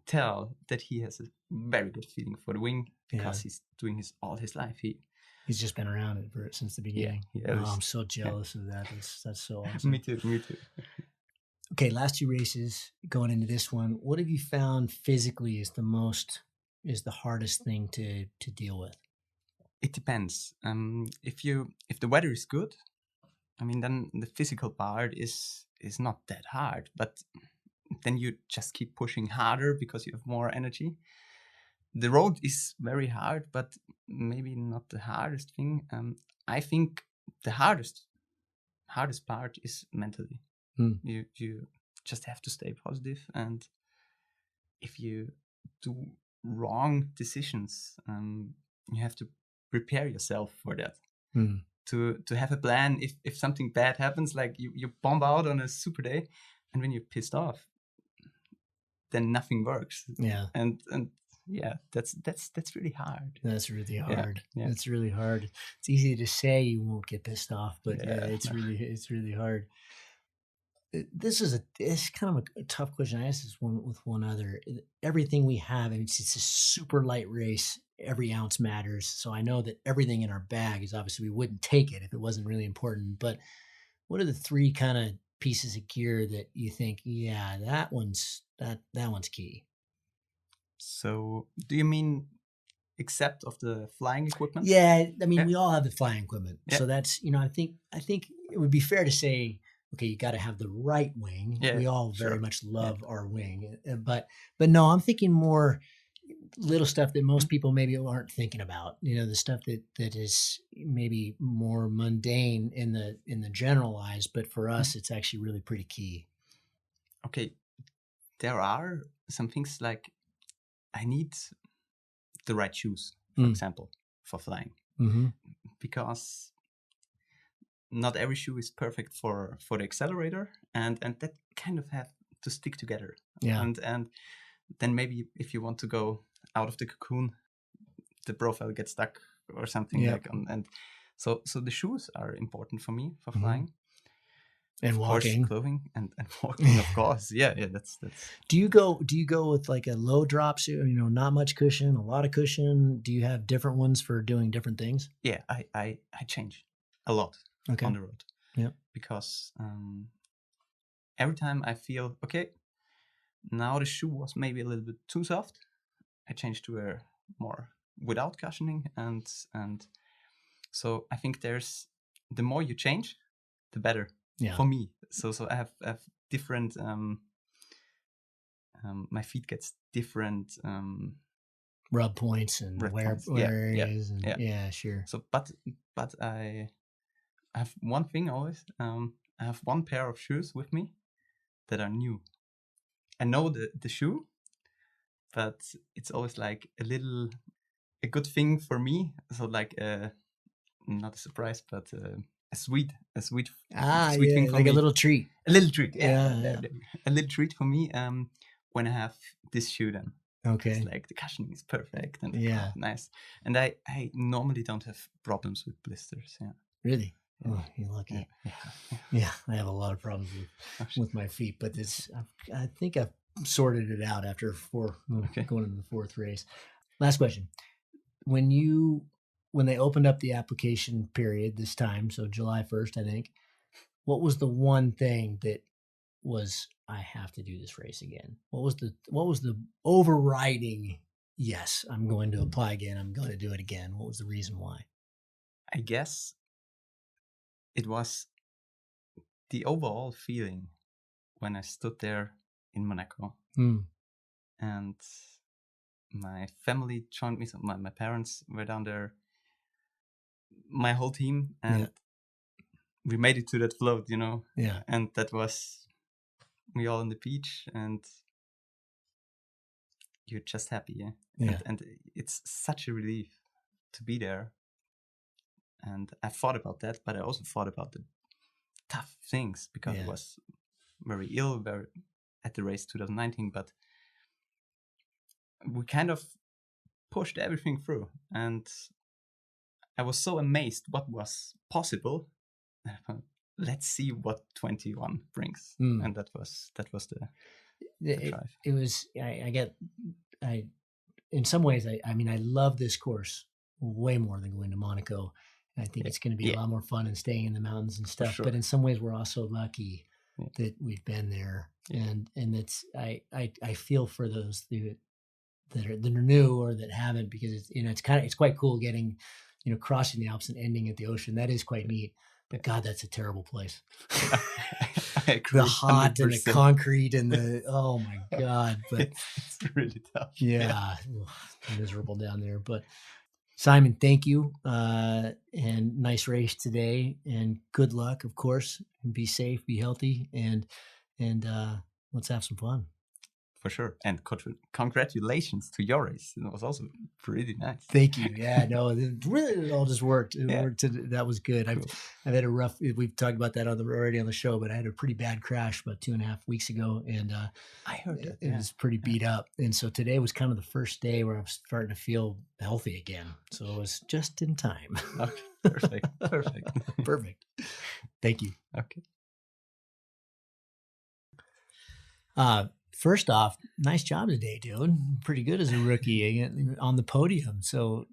Speaker 6: tell that he has a very good feeling for the wing because he's doing all his life.
Speaker 1: He's just been around it since the beginning.
Speaker 6: Yeah,
Speaker 1: I'm so jealous of that. That's so awesome.
Speaker 6: Me too.
Speaker 1: Okay, last 2 races, going into this one, what have you found physically is the hardest thing to deal with?
Speaker 6: It depends. If the weather is good, I mean, then the physical part is not that hard, but then you just keep pushing harder because you have more energy. The road is very hard, but maybe not the hardest thing. I think the hardest part is mentally. You just have to stay positive, and if you do wrong decisions, you have to prepare yourself for that. To have a plan if something bad happens, like you bomb out on a super day, and when you're pissed off, then nothing works.
Speaker 1: Yeah.
Speaker 6: And yeah, that's really hard.
Speaker 1: That's really hard.
Speaker 6: Yeah.
Speaker 1: It's really hard. It's easy to say you won't get pissed off, but it's really hard. It's kind of a tough question. I asked this one with one other. Everything we have, it's a super light race. Every ounce matters. So I know that everything in our bag is obviously, we wouldn't take it if it wasn't really important. But what are the 3 kind of pieces of gear that you think, that one's key?
Speaker 6: So do you mean except of the flying equipment?
Speaker 1: Yeah, I mean, we all have the flying equipment.
Speaker 6: Yeah.
Speaker 1: So that's, I think it would be fair to say, okay, you got to have the right wing.
Speaker 6: Yeah,
Speaker 1: we all very much love our wing. But no, I'm thinking more little stuff that most people maybe aren't thinking about. The stuff that is maybe more mundane in the generalized, but for us, it's actually really pretty key.
Speaker 6: Okay, there are some things like I need the right shoes, for example, for flying, because not every shoe is perfect for the accelerator, and that kind of have to stick together.
Speaker 1: Yeah.
Speaker 6: And then maybe if you want to go out of the cocoon, the profile gets stuck or something and so the shoes are important for me for flying.
Speaker 1: And
Speaker 6: of
Speaker 1: walking,
Speaker 6: course, clothing and walking, of course. Yeah, that's.
Speaker 1: Do you go with like a low drop suit? Not much cushion, a lot of cushion. Do you have different ones for doing different things?
Speaker 6: Yeah, I change a lot on the road.
Speaker 1: Yeah,
Speaker 6: because every time I feel okay, now the shoe was maybe a little bit too soft, I change to a more without cushioning, and so I think there's the more you change, the better.
Speaker 1: Yeah.
Speaker 6: For me, so I have different. My feet gets different
Speaker 1: rub points and wear areas. Yeah, sure.
Speaker 6: So, but I have one thing always. I have one pair of shoes with me that are new. I know the shoe, but it's always like a good thing for me. So like not a surprise, but. A sweet thing for
Speaker 1: like
Speaker 6: me.
Speaker 1: A little treat.
Speaker 6: A little treat,
Speaker 1: yeah.
Speaker 6: A little treat for me. When I have this shoe, then
Speaker 1: okay,
Speaker 6: it's like the cushioning is perfect and
Speaker 1: nice.
Speaker 6: And I normally don't have problems with blisters. Yeah,
Speaker 1: really. Oh, you're lucky. Yeah, I have a lot of problems with my feet, but I think I've sorted it out after going into the fourth race. Last question. When they opened up the application period this time, so July 1st, I think, what was the one thing that was, I have to do this race again? What was the overriding, yes, I'm going to apply again, I'm going to do it again? What was the reason why?
Speaker 6: I guess it was the overall feeling when I stood there in Monaco. And my family joined me. So my parents were down there, my whole team, and we made it to that float,
Speaker 1: Yeah.
Speaker 6: And that was, we all on the beach, and you're just happy,
Speaker 1: Yeah.
Speaker 6: And it's such a relief to be there. And I thought about that, but I also thought about the tough things, because I was very ill at the race 2019, but we kind of pushed everything through, and I was so amazed what was possible. Let's see what 21 brings, and that was the drive.
Speaker 1: It was. In some ways, I mean, I love this course way more than going to Monaco. I think it's going to be a lot more fun and staying in the mountains and stuff. Sure. But in some ways, we're also lucky that we've been there, and it's I feel for those that are new or that haven't, because it's quite cool getting, crossing the Alps and ending at the ocean. That is quite neat. But God, that's a terrible place. The hot 100%. And the concrete and the oh my God! But
Speaker 6: it's really tough.
Speaker 1: Yeah, miserable down there. But Simon, thank you, and nice race today, and good luck, of course. And be safe, be healthy, and let's have some fun.
Speaker 6: For sure. And congratulations to your race. It was also pretty nice.
Speaker 1: Thank you. Yeah, no, it all just worked. That was good. Cool. I've had a rough, we've talked about that already on the show, but I had a pretty bad crash about 2.5 weeks ago, and
Speaker 6: I heard that.
Speaker 1: It was pretty beat up. And so today was kind of the first day where I was starting to feel healthy again. So it was just in time.
Speaker 6: Okay. Perfect.
Speaker 1: Perfect. Thank you.
Speaker 6: Okay.
Speaker 1: First off, nice job today, dude. Pretty good as a rookie on the podium. So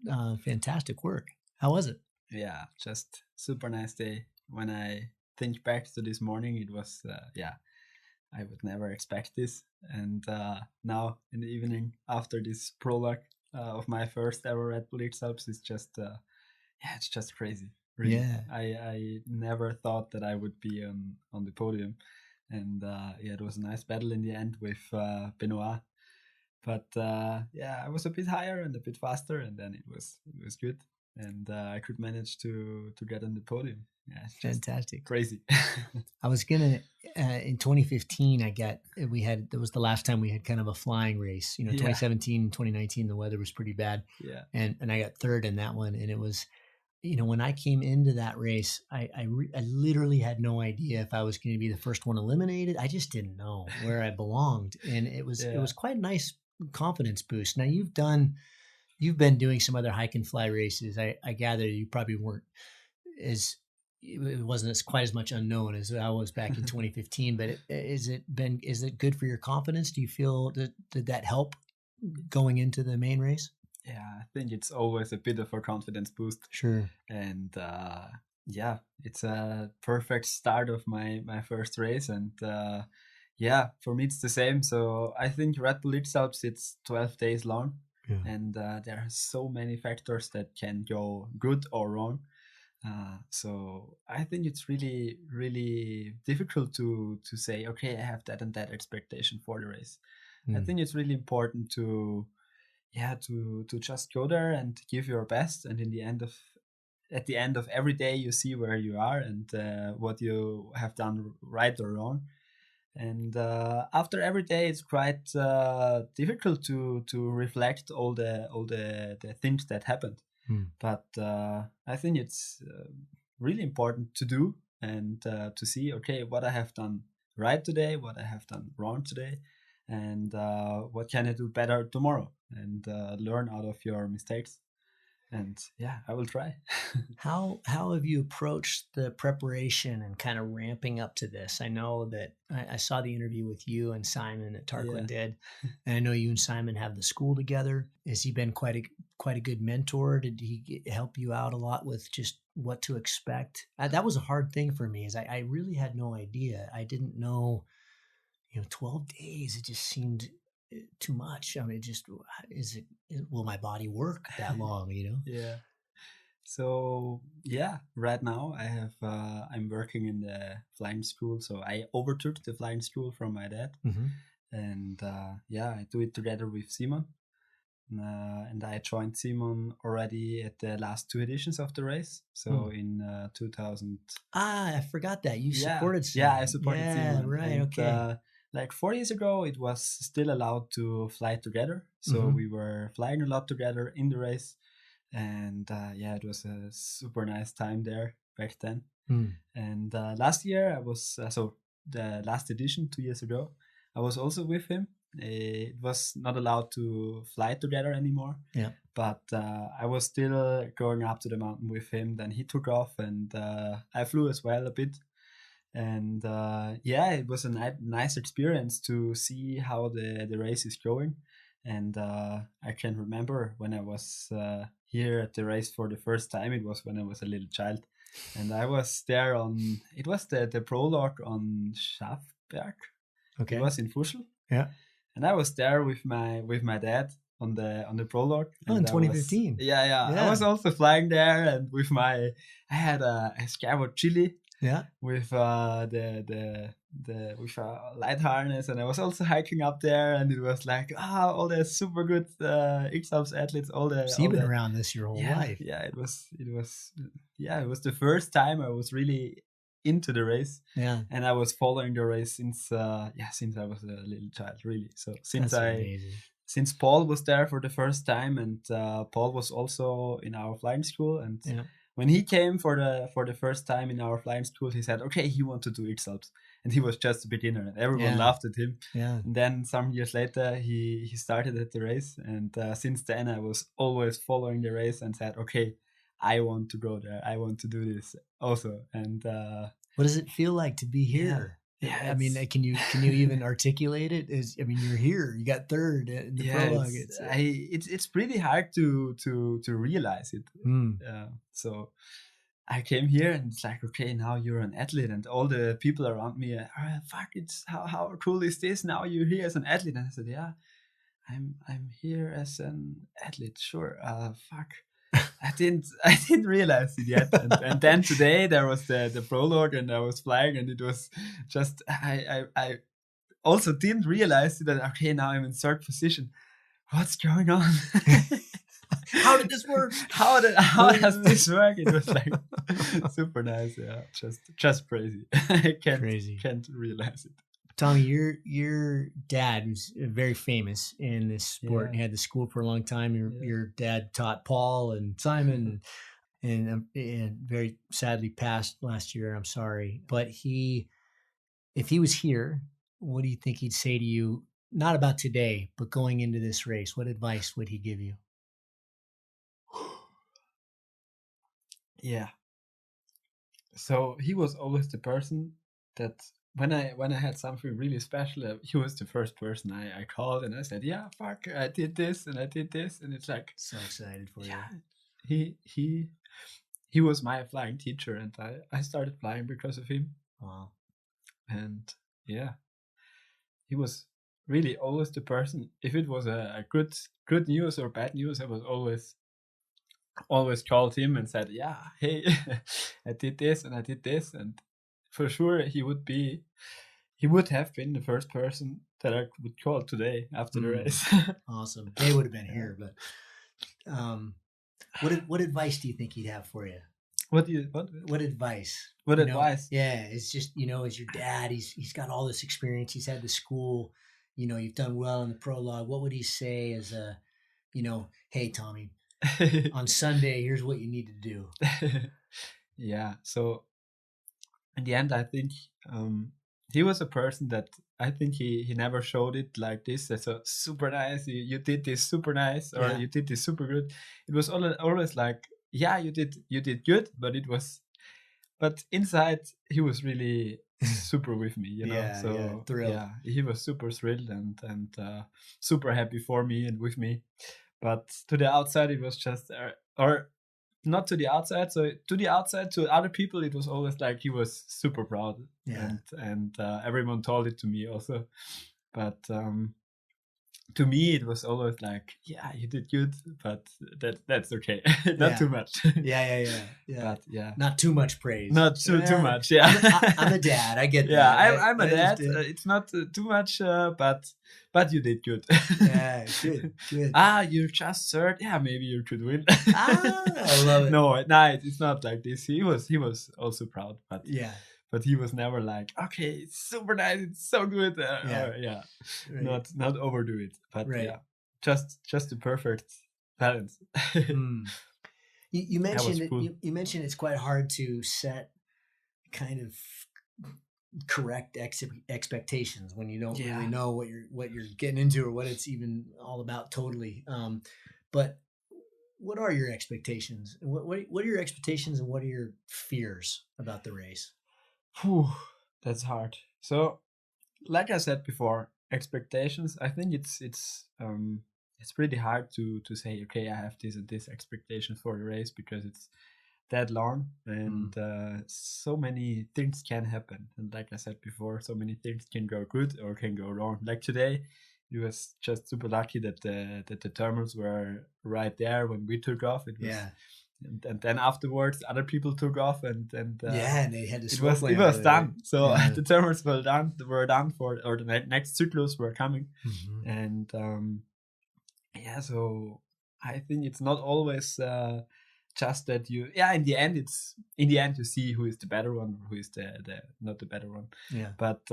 Speaker 1: fantastic work. How was it?
Speaker 7: Yeah, just super nice day. When I think back to this morning, it was, I would never expect this. And now in the evening, after this prologue of my first ever Red Bull X-Alps, it's just, it's just crazy. Really.
Speaker 1: Yeah.
Speaker 7: I never thought that I would be on the podium. And it was a nice battle in the end with Benoit, but I was a bit higher and a bit faster, and then it was good, and I could manage to get on the podium. Yeah, it's
Speaker 1: fantastic,
Speaker 7: crazy.
Speaker 1: I was gonna in 2015. That was the last time we had kind of a flying race. 2017, 2019, the weather was pretty bad.
Speaker 7: Yeah,
Speaker 1: and I got third in that one, and it was. When I came into that race, I literally had no idea if I was going to be the first one eliminated. I just didn't know where I belonged, and it was quite a nice confidence boost. Now you've been doing some other hike and fly races. I gather you probably weren't it wasn't quite as much unknown as I was back in 2015. But is it good for your confidence? Do you feel did that help going into the main race?
Speaker 7: Yeah, I think it's always a bit of a confidence boost.
Speaker 1: Sure.
Speaker 7: And it's a perfect start of my first race. And for me, it's the same. So I think Red Bull X-Alps, it's 12 days long. Yeah. And there are so many factors that can go good or wrong. So I think it's really, really difficult to say, okay, I have that and that expectation for the race. I think it's really important to just go there and give your best, and at the end of every day you see where you are and what you have done right or wrong. And after every day it's quite difficult to reflect all the things that happened. But I think it's really important to do and to see, okay, what I have done right today, what I have done wrong today, and what can I do better tomorrow, and learn out of your mistakes. And yeah, I will try.
Speaker 1: How have you approached the preparation and kind of ramping up to this? I know that I saw the interview with you and Simon that Tarquin did, and I know you and Simon have the school together. Has he been quite a good mentor? Did he help you out a lot with just what to expect? That was a hard thing for me, is I really had no idea. I didn't know, 12 days. It just seemed too much. I mean, will my body work that long,
Speaker 7: Yeah. So yeah, right now I'm working in the flying school. So I overtook the flying school from my dad, and I do it together with Simon. And I joined Simon already at the last 2 editions of the race. So in 2000.
Speaker 1: I forgot that you supported Simon.
Speaker 7: Yeah, I supported Simon.
Speaker 1: Right.
Speaker 7: And,
Speaker 1: okay.
Speaker 7: Like 4 years ago, it was still allowed to fly together. So we were flying a lot together in the race. And it was a super nice time there back then. And last year, I was, the last edition 2 years ago, I was also with him. It was not allowed to fly together anymore. Yeah. But I was still going up to the mountain with him. Then he took off and I flew as well a bit. And it was a nice experience to see how the race is going. And I can remember when I was here at the race for the first time. It was when I was a little child. And I was there it was the prologue on Schafberg. Okay. It was in Fuschl. Yeah. And I was there with my dad on the prologue.
Speaker 1: Oh, in 2015.
Speaker 7: Yeah. I was also flying there, and I had a Skyward Chili. Yeah, with with a light harness, and I was also hiking up there, and it was like all the super good X-Alps athletes, So
Speaker 1: you've been around this your whole life.
Speaker 7: Yeah, it was the first time I was really into the race. Yeah, and I was following the race since I was a little child, really. So since Paul was there for the first time, and Paul was also in our flying school, and. Yeah. When he came for the first time in our flying school, he said, okay, he wants to do X-Alps. And he was just a beginner, and everyone laughed at him. Yeah. And then some years later, he started at the race. And since then, I was always following the race and said, okay, I want to go there. I want to do this also. And
Speaker 1: what does it feel like to be here? Yeah, I mean, can you even articulate it? You're here. You got third in the prologue.
Speaker 7: It's pretty hard to realize it. So I came here, and it's like, okay, now you're an athlete, and all the people around me are, it's how cool is this? Now you're here as an athlete, and I said, yeah, I'm here as an athlete. Sure. I didn't realize it yet. And then today there was the prologue, and I was flying, and it was just I also didn't realize that, okay, now I'm in third position. What's going on?
Speaker 1: How did this work?
Speaker 7: How does this work? It was like super nice. Yeah, just crazy. I can't realize it.
Speaker 1: Tommy, your dad was very famous in this sport. He had the school for a long time. Your dad taught Paul and Simon, and very sadly passed last year. I'm sorry, but if he was here, what do you think he'd say to you? Not about today, but going into this race. What advice would he give you?
Speaker 7: Yeah. So he was always the person that. When I had something really special, he was the first person I called, and I said, yeah, fuck, I did this, and it's like,
Speaker 1: so excited for
Speaker 7: you. He was my flying teacher, and I started flying because of him. Wow. And he was really always the person. If it was a good news or bad news, I was always called him and said, yeah, hey, I did this and I did this, and for sure, he would have been the first person that I would call today after the race.
Speaker 1: Awesome. They would have been here, but what advice do you think he'd have for you?
Speaker 7: What
Speaker 1: advice?
Speaker 7: What advice?
Speaker 1: Yeah, it's just, as your dad, he's got all this experience. He's had the school. You've done well in the prologue. What would he say as a, hey, Tommy, on Sunday, here's what you need to do?
Speaker 7: Yeah. So. In the end, I think he was a person that I think he never showed it like this. So super nice. You did this super nice, or you did this super good. It was always like, yeah, you did good, but inside he was really super with me, you know.
Speaker 1: Thrilled.
Speaker 7: Yeah, he was super thrilled and super happy for me and with me. But to the outside, it was just or not to the outside. So to the outside, to other people, it was always like he was super proud, and everyone told it to me also. But to me, it was always like, yeah, you did good, but that's okay, not too much.
Speaker 1: Yeah.
Speaker 7: But yeah,
Speaker 1: not too much praise.
Speaker 7: Not too much. Yeah,
Speaker 1: I'm a dad. I get that.
Speaker 7: Yeah, I'm a dad. It's not too much, but you did good.
Speaker 1: Yeah, good.
Speaker 7: You just third. Yeah, maybe you should win.
Speaker 1: I love it.
Speaker 7: No, it's not like this. He was also proud, but but he was never like, okay, it's super nice, it's so good. Right. Not overdo it, but just the perfect balance.
Speaker 1: You mentioned it. Cool. You mentioned it's quite hard to set kind of correct expectations when you don't really know what you're getting into or what it's even all about totally. But what are your expectations? What are your expectations and what are your fears about the race?
Speaker 7: That's hard. So, like I said before, expectations. I think it's pretty hard to say, okay, I have this and this expectations for the race, because it's that long and so many things can happen. And like I said before, so many things can go good or can go wrong. Like today, it was just super lucky that the thermals were right there when we took off. It was, and then afterwards, other people took off and
Speaker 1: and they had to.
Speaker 7: It was done. So the thermals were done for, or the next cycles were coming, and so I think it's not always just that you. Yeah, in the end you see who is the better one, who is the not the better one.
Speaker 1: Yeah.
Speaker 7: But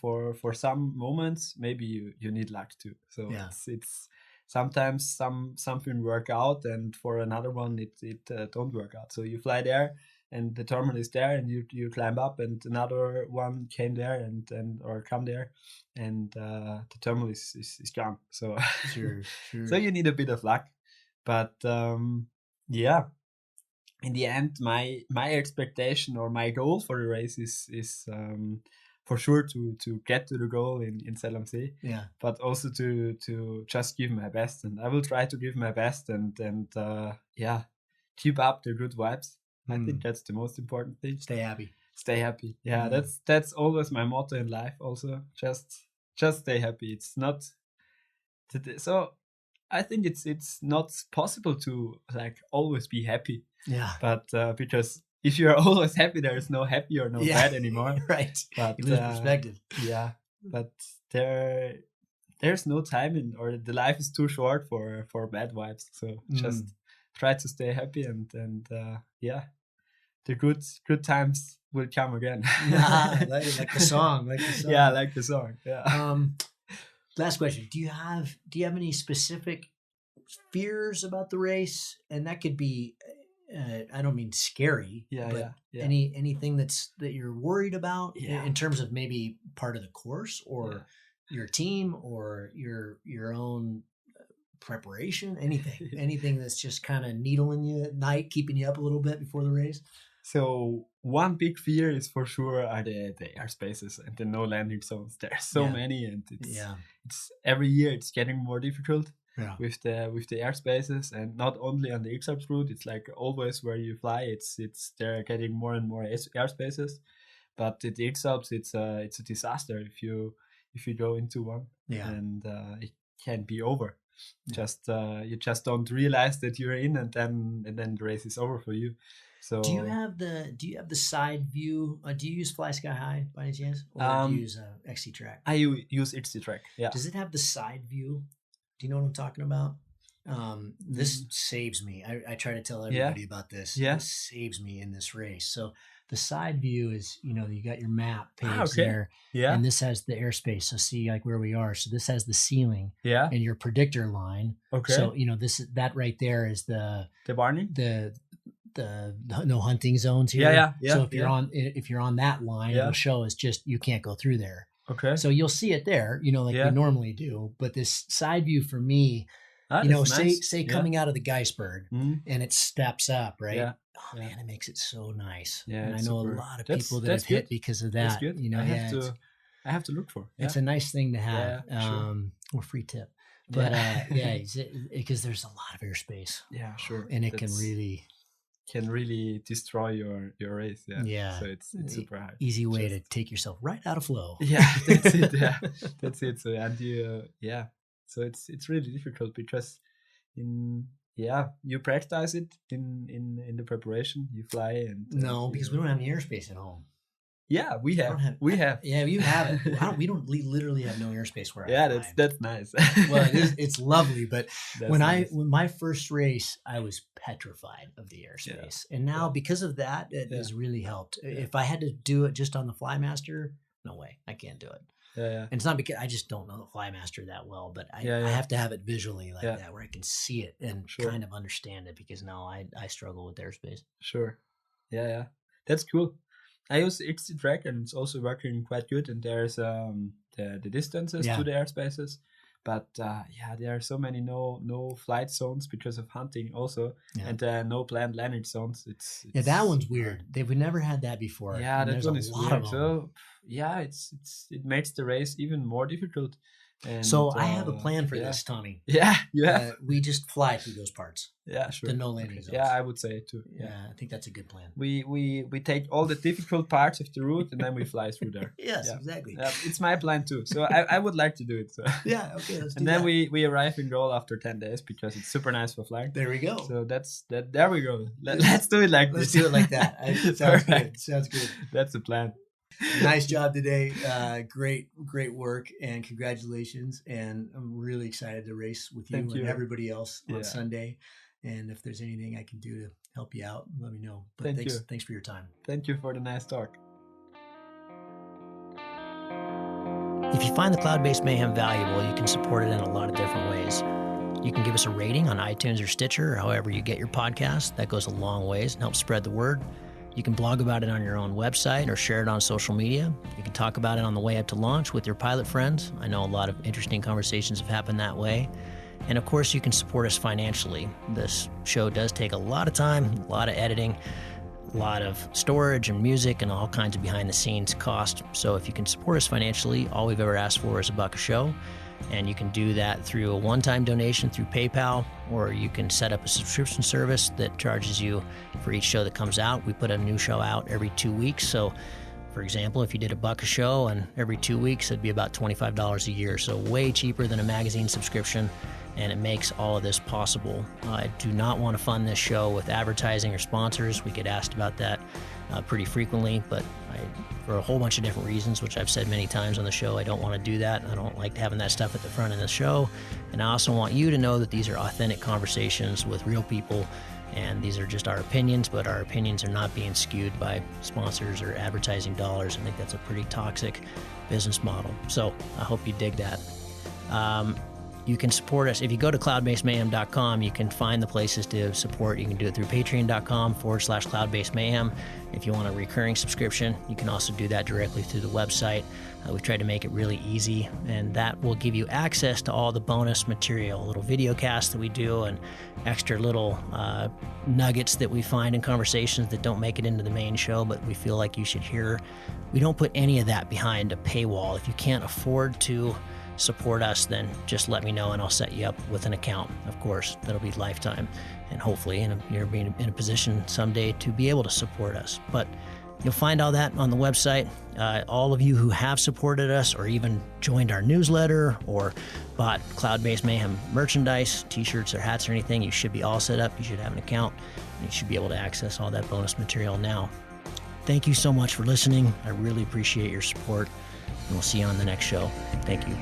Speaker 7: for some moments maybe you need luck too. So it's sometimes something work out, and for another one it don't work out. So you fly there and the terminal is there, and you climb up, and another one came there and or come there, and the terminal is gone. So
Speaker 1: sure.
Speaker 7: So you need a bit of luck, but in the end my expectation or my goal for the race is for sure to get to the goal in Zell-am-See, but also to just give my best, and I will try to give my best and keep up the good vibes. I think that's the most important thing.
Speaker 1: Stay happy.
Speaker 7: Yeah, that's always my motto in life. Also, just stay happy. It's not so. I think it's not possible to like always be happy.
Speaker 1: Yeah.
Speaker 7: But because if you're always happy, there is no happy or no bad anymore.
Speaker 1: Right.
Speaker 7: But
Speaker 1: you lose perspective.
Speaker 7: Yeah. But there's no time or the life is too short for bad vibes. So just try to stay happy and the good times will come again.
Speaker 1: like the song.
Speaker 7: Yeah, like the song. Yeah.
Speaker 1: Last question. Do you have any specific fears about the race? And that could be I don't mean scary, but anything that you're worried about in terms of maybe part of the course or your team or your own preparation, anything that's just kind of needling you at night, keeping you up a little bit before the race?
Speaker 7: So one big fear is for sure are the airspaces and the no landing zones. There are so many, and it's every year it's getting more difficult with the airspaces, and not only on the X-Alps route. It's like always where you fly. It's they're getting more and more airspaces, but at the X-Alps it's a disaster if you go into one, and it can be over. You just don't realize that you're in, and then the race is over for you. So
Speaker 1: do you have the side view? Do you use Fly Sky High by any chance, or do you use XC Track?
Speaker 7: I use XC Track. Yeah.
Speaker 1: Does it have the side view? Do you know what I'm talking about? This saves me. I try to tell everybody about this.
Speaker 7: Yeah.
Speaker 1: This saves me in this race. So the side view is, you got your map page there.
Speaker 7: Yeah.
Speaker 1: And this has the airspace. So see like where we are. So this has the ceiling.
Speaker 7: Yeah.
Speaker 1: And your predictor line.
Speaker 7: Okay.
Speaker 1: So, that right there is the
Speaker 7: warning?
Speaker 1: the no hunting zones here.
Speaker 7: Yeah.
Speaker 1: So if you're on that line, it'll show us just you can't go through there.
Speaker 7: Okay.
Speaker 1: So you'll see it there, like we normally do. But this side view for me, say coming out of the Geisberg and it steps up, right? Yeah. Oh man, it makes it so nice. Yeah, and I know a lot of people that have hit because of that.
Speaker 7: That's good. I have to look for.
Speaker 1: It's a nice thing to have. Or free tip. But because there's a lot of airspace.
Speaker 7: Yeah, sure.
Speaker 1: And it can
Speaker 7: really destroy your race. Yeah. So it's super hard.
Speaker 1: Easy way to take yourself right out of flow.
Speaker 7: Yeah, that's it. Yeah, that's it. So so it's really difficult because you practice it in the preparation. You fly and
Speaker 1: because we don't have any airspace at home.
Speaker 7: Yeah, we have.
Speaker 1: Yeah, you have it. We literally have no airspace where I fly.
Speaker 7: That's nice.
Speaker 1: Well, it's lovely, but when my first race, I was petrified of the airspace, and now because of that, it has really helped. Yeah. If I had to do it just on the Flymaster, no way, I can't do it. Yeah. And it's not because I just don't know the Flymaster that well, but I have to have it visually like that, where I can see it and kind of understand it. Because now I struggle with airspace.
Speaker 7: Sure. Yeah. That's cool. I use XT Track and it's also working quite good. And there's the distances to the airspaces, but there are so many no flight zones because of hunting also, and no planned landing zones. It's
Speaker 1: that one's weird. They've never had that before.
Speaker 7: Yeah, that one is weird. So it makes the race even more difficult. And,
Speaker 1: so I have a plan for this, Tommy.
Speaker 7: Yeah, you have.
Speaker 1: We just fly through those parts.
Speaker 7: Yeah, sure.
Speaker 1: The no landing zones.
Speaker 7: Yeah, I would say it too.
Speaker 1: Yeah, I think that's a good plan.
Speaker 7: We take all the difficult parts of the route and then we fly through there.
Speaker 1: Yes, exactly.
Speaker 7: It's my plan too. So I would like to do it. So.
Speaker 1: Yeah, okay, let's do
Speaker 7: and then we arrive in goal after 10 days because it's super nice for flying.
Speaker 1: There we go.
Speaker 7: So there we go. Let's do it like this.
Speaker 1: Let's do it like that. Sounds good.
Speaker 7: That's the plan.
Speaker 1: Nice job today. Great work, and congratulations. And I'm really excited to race with you and everybody else on Sunday. And if there's anything I can do to help you out, let me know. But thanks for your time.
Speaker 7: Thank you for the nice talk.
Speaker 1: If you find the Cloudbase Mayhem valuable, you can support it in a lot of different ways. You can give us a rating on iTunes or Stitcher, or however you get your podcast. That goes a long ways and helps spread the word. You can blog about it on your own website or share it on social media. You can talk about it on the way up to launch with your pilot friends. I know a lot of interesting conversations have happened that way. And of course, you can support us financially. This show does take a lot of time, a lot of editing, a lot of storage and music and all kinds of behind the scenes cost. So if you can support us financially, all we've ever asked for is $1 a show. And you can do that through a one-time donation through PayPal, or you can set up a subscription service that charges you for each show that comes out. We put a new show out every 2 weeks. So, for example, if you did $1 a show and every 2 weeks, it'd be about $25 a year. So way cheaper than a magazine subscription, and it makes all of this possible. I do not want to fund this show with advertising or sponsors. We get asked about that pretty frequently, but for a whole bunch of different reasons, which I've said many times on the show, I don't want to do that. I don't like having that stuff at the front of the show. And I also want you to know that these are authentic conversations with real people, and these are just our opinions, but our opinions are not being skewed by sponsors or advertising dollars. I think that's a pretty toxic business model. So I hope you dig that. You can support us. If you go to cloudbasemayhem.com, you can find the places to support. You can do it through patreon.com/Cloudbase Mayhem. If you want a recurring subscription, you can also do that directly through the website. We've tried to make it really easy, and that will give you access to all the bonus material, little video casts that we do and extra little nuggets that we find in conversations that don't make it into the main show, but we feel like you should hear. We don't put any of that behind a paywall. If you can't afford to support us, then just let me know and I'll set you up with an account. Of course, that'll be lifetime, and hopefully you're being in a position someday to be able to support us. But you'll find all that on the website. All of you who have supported us or even joined our newsletter or bought Cloudbase Mayhem merchandise, t-shirts or hats or anything, you should be all set up. You should have an account, and you should be able to access all that bonus material now. Thank you so much for listening. I really appreciate your support, and we'll see you on the next show. Thank you.